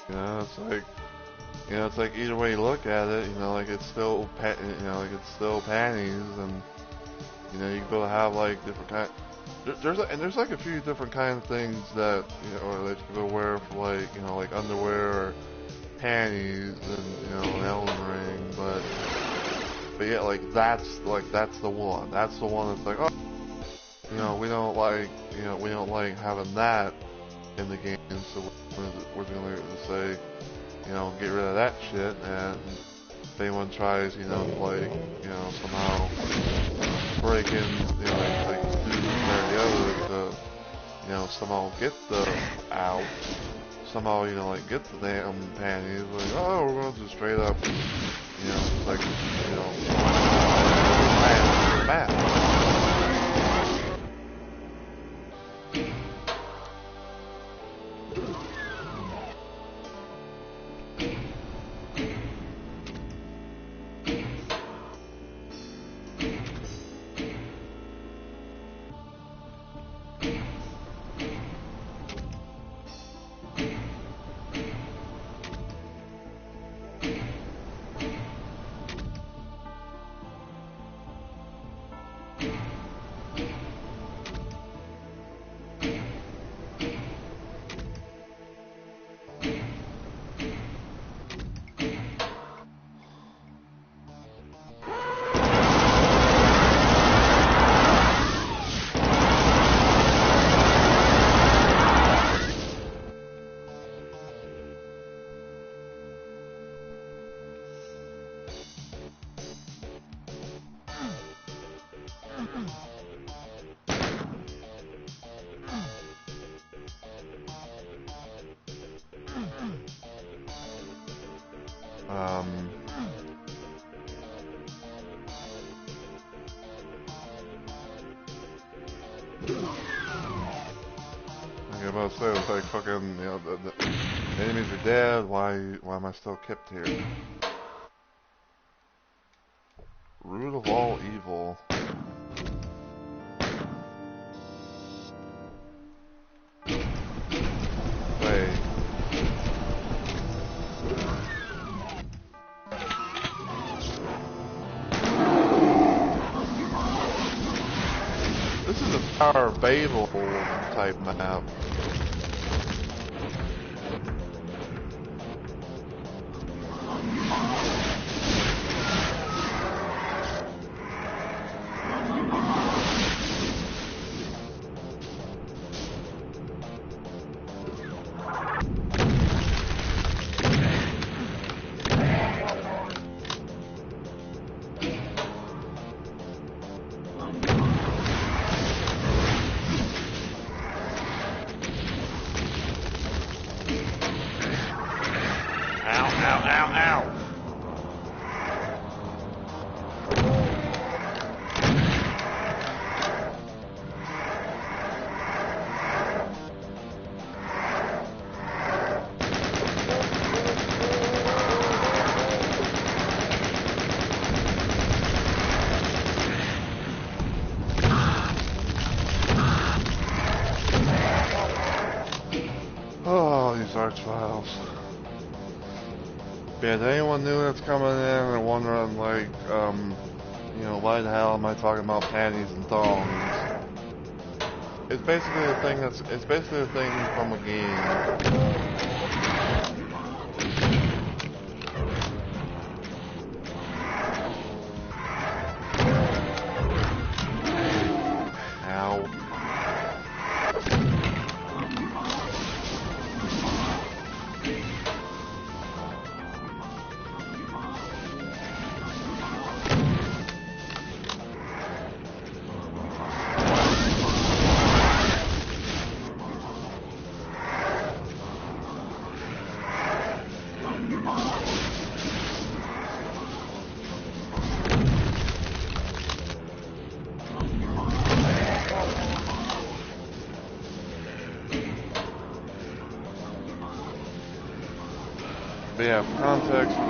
You know, it's like, you know, it's like either way you look at it, you know, like it's still you know, like it's still panties, and you know, you can go have like different kind. There's like a few different kind of things that, you know, or that you can go wear for, like, you know, like underwear or panties and, you know, an Elden Ring, but yeah, that's the one. That's the one that's like, oh, you know, we don't like, you know, we don't like having that in the game, so we're gonna say, you know, get rid of that shit. And if anyone tries, you know, to, like, you know, somehow break in, you know, like do this or the other to, you know, somehow get the out, somehow, you know, like get the damn panties, like, oh, we're gonna just straight up, you know, like, you know, mad. about to say, it's like fucking, you know, the enemies are dead, why am I still kept here? Root of all evil. Wait. This is a Tower of Babel type map. Oh, these arch files. Yeah, to anyone new that's coming in and wondering, like, you know, why the hell am I talking about panties and thongs? It's basically a thing from a game. But yeah, for context, for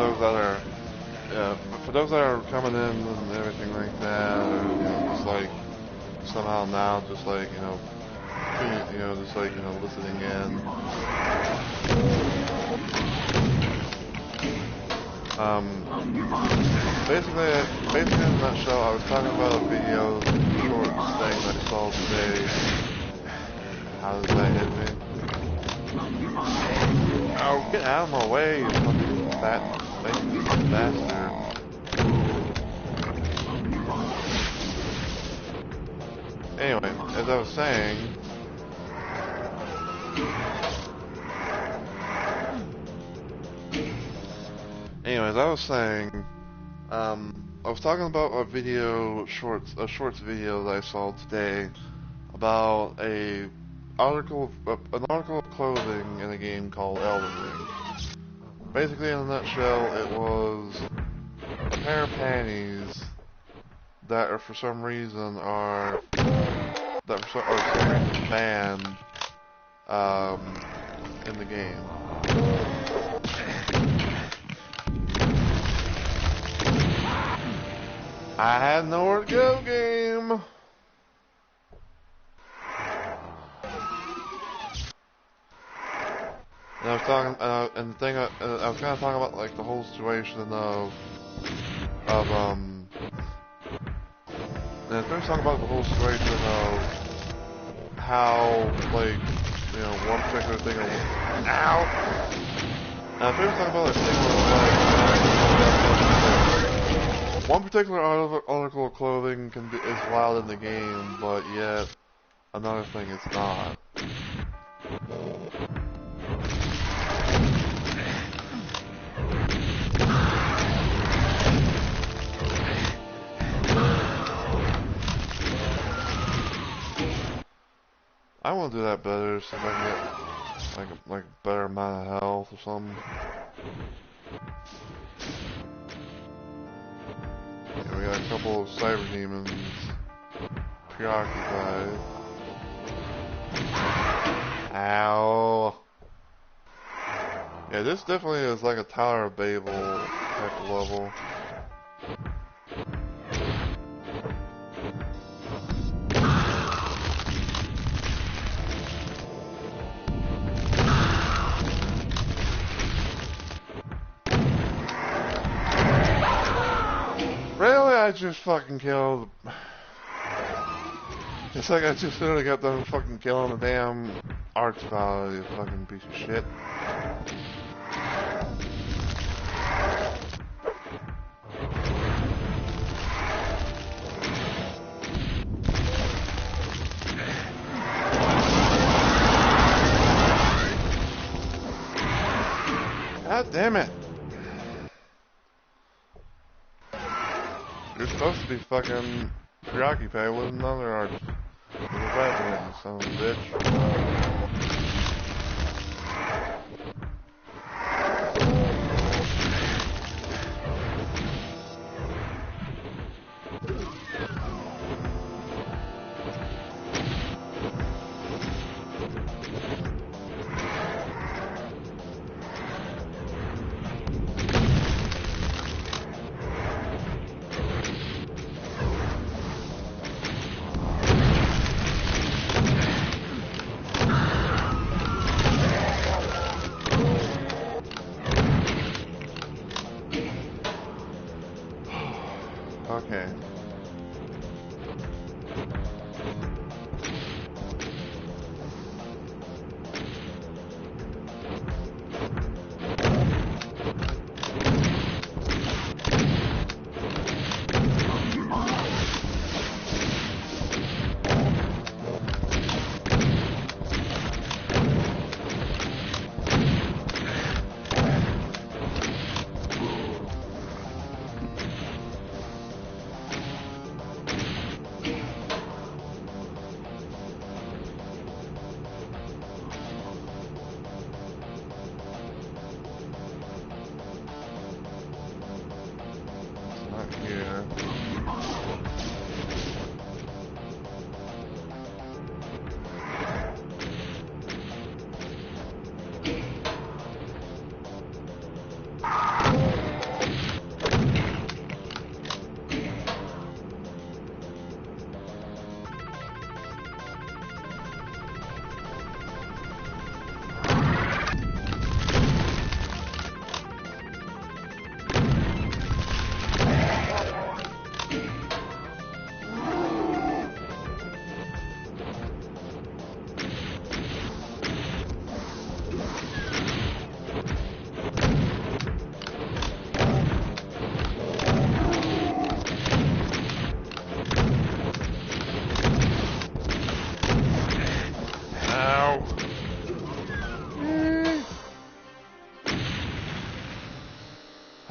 those that are coming in and everything like that, or, you know, just like somehow now, just like, you know, just like, you know, listening in. Basically in a nutshell, I was talking about a video short thing that I saw today. How does that hit me? Oh, get out of my way, you fucking fat, bastard. Anyway, as I was saying, I was talking about a shorts video that I saw today about an article of clothing in a game called Elden Ring. Basically, in a nutshell, it was a pair of panties that are for some reason banned in the game. I had nowhere to go, game. And I was talking, and the thing, I was kind of talking about like the whole situation of, and I was talking about the whole situation of how, like, you know, one particular thing, ow! And I was talking about this thing where, like, one particular article of clothing is allowed in the game, but yet another thing is not. I want to do that better so I can get like a better amount of health or something. Yeah, we got a couple of cyber demons preoccupied. Ow. Yeah, this definitely is like a Tower of Babel type of level. Really? I just fucking killed... It's like I just literally got done fucking killing a damn Archvile, you fucking piece of shit. God damn it. You're supposed to be fucking preoccupied with another arch. With a weapon, you son of a bitch. Okay. Not here.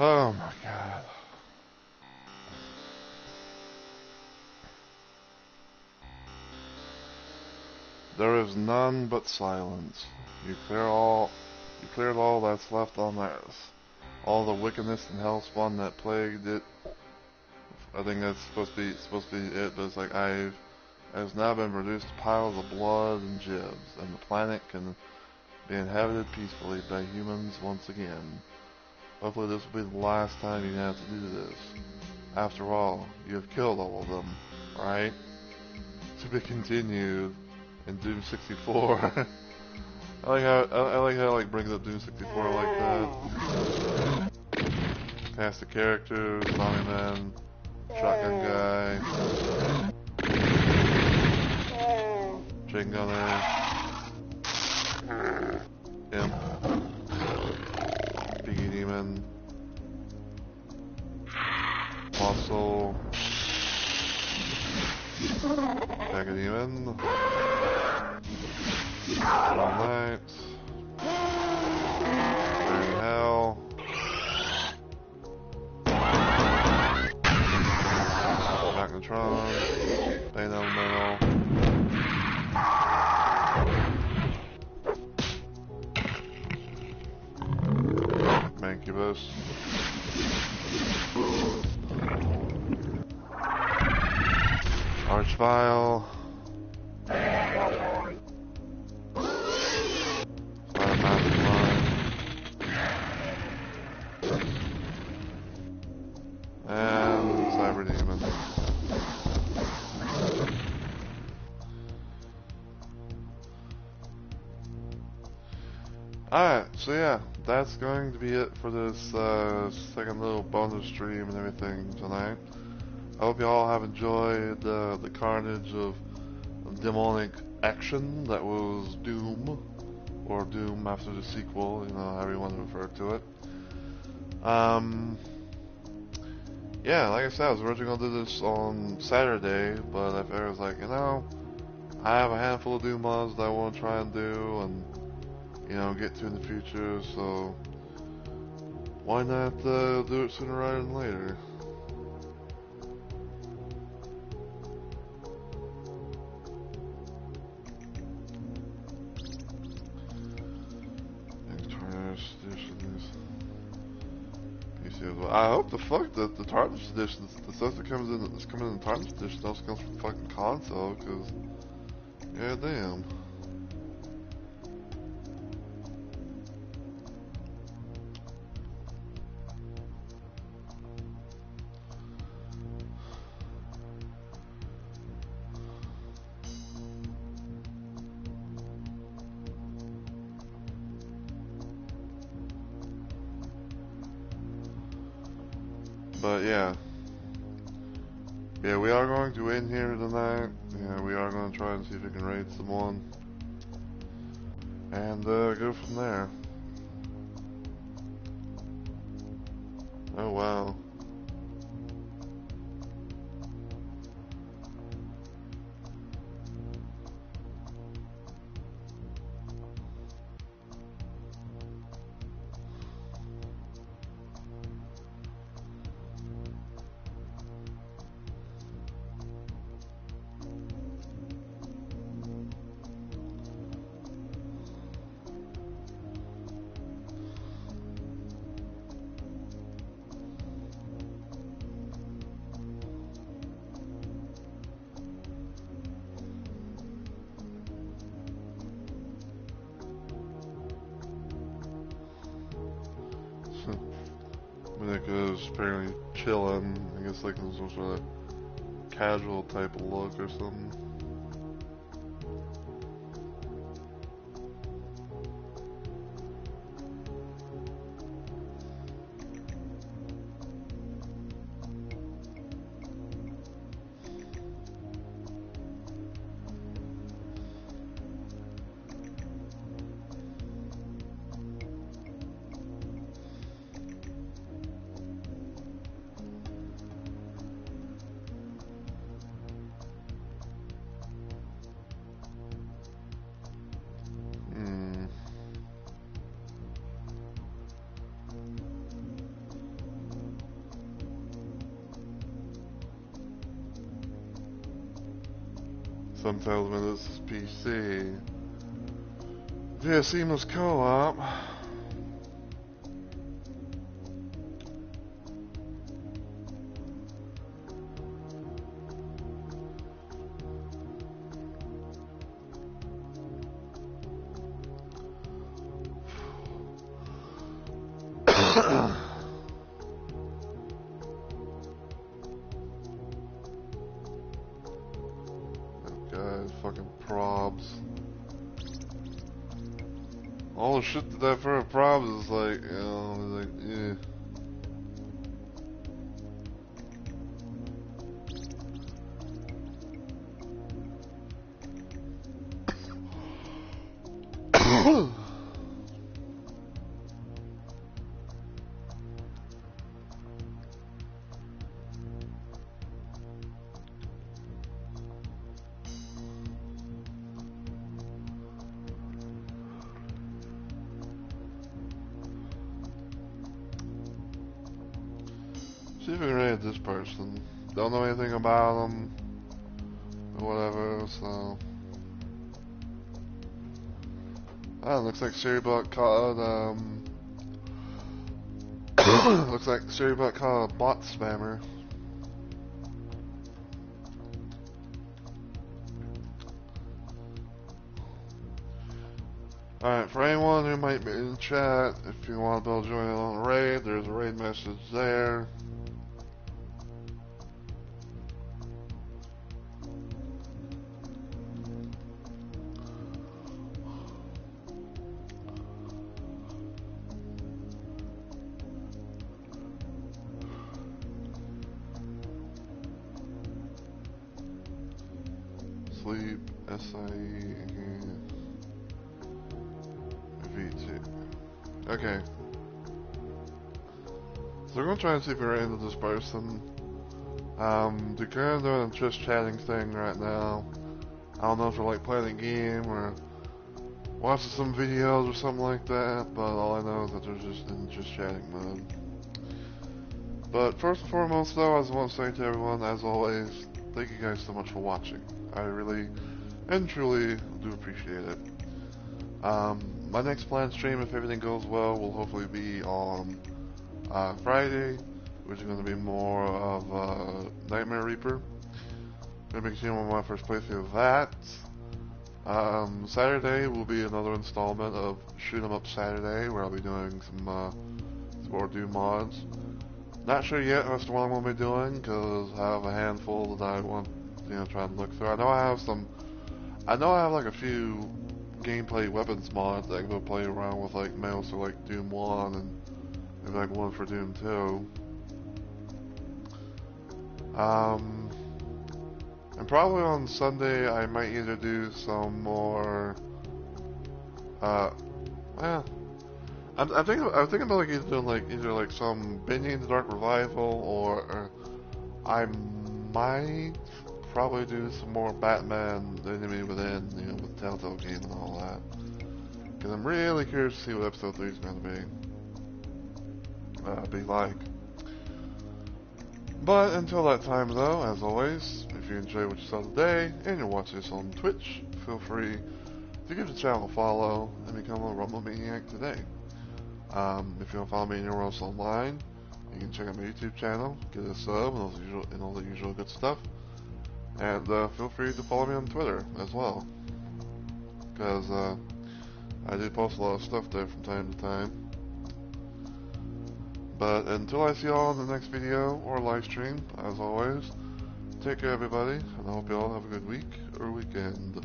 Oh my god. There is none but silence. You cleared all that's left on earth. All the wickedness and hellspawn that plagued it. I think that's supposed to be it, but it's like has now been reduced to piles of blood and jibs, and the planet can be inhabited peacefully by humans once again. Hopefully this will be the last time you have to do this. After all, you have killed all of them, right? To be continued in Doom 64. I like how it like brings up Doom 64 like that. Past the characters, Zombie Man, Shotgun Guy, Chain Gunner, Imp, Piggy Demon, Fossil, Pagademon, All Night, Burn Hell, Magnetron, Bane Elemental, Mancubus, Archvile, Alright, so yeah, that's going to be it for this second little bonus stream and everything tonight. I hope you all have enjoyed the carnage of demonic action that was Doom, or Doom after the sequel, you know, however you want to refer to it. Yeah, like I said, I was originally going to do this on Saturday, but I figured, I was like, you know, I have a handful of Doom mods that I want to try and do, and, you know, get to in the future, so why not do it sooner rather than later? Tarnished editions. PC as well. I hope the fuck that the Tarnished editions, the stuff that comes in that's coming in the Tarnished edition also comes from fucking console, cause yeah damn. But yeah. Yeah, we are going to end here tonight. Yeah, we are going to try and see if we can raid someone. And go from there. Oh wow. Monica's apparently chilling. I guess like in some sort of casual type of look or something. Some tells me this is PC. Yeah, seamless co-op. God, fucking probs. All the shit that I've heard of probs is like, you know, like, yeah. See if we can raid this person. Don't know anything about them or whatever, so. Ah, looks like Seribot caught looks like Seribot caught a bot spammer. Alright, for anyone who might be in the chat, if you want to join in on a raid, there's a raid message there. Sleep, SIEVT. Okay. So we're gonna try and see if we're into this person. They're kind of doing a just chatting thing right now. I don't know if they're like playing a game or watching some videos or something like that, but all I know is that they're just in just chatting mode. But first and foremost though, I just want to say to everyone, as always, thank you guys so much for watching. I really and truly do appreciate it. My next planned stream, if everything goes well, will hopefully be on Friday, which is going to be more of Nightmare Reaper. Gonna be continuing with my first playthrough of that. Saturday will be another installment of Shoot 'em Up Saturday, where I'll be doing some more Doom mods. Not sure yet as to what I'm going to be doing, because I have a handful that I want, try and look through. I know I have like a few gameplay weapons mods that I can go play around with, like mouse or like Doom 1 and maybe like one for Doom 2. And probably on Sunday I might either do some more, well, I'm thinking about like either like some Benny and the Dark Revival, or I might probably do some more Batman The Enemy Within, with Telltale game and all that. Because I'm really curious to see what episode 3 is going to be like. But until that time though, as always, if you enjoy what you saw today and you're watching this on Twitch, feel free to give the channel a follow and become a Rumble Maniac today. If you want to follow me anywhere else online, you can check out my YouTube channel, get a sub, and all the usual good stuff. And feel free to follow me on Twitter as well, because I do post a lot of stuff there from time to time. But until I see you all in the next video or live stream, as always, take care everybody, and I hope you all have a good week or weekend.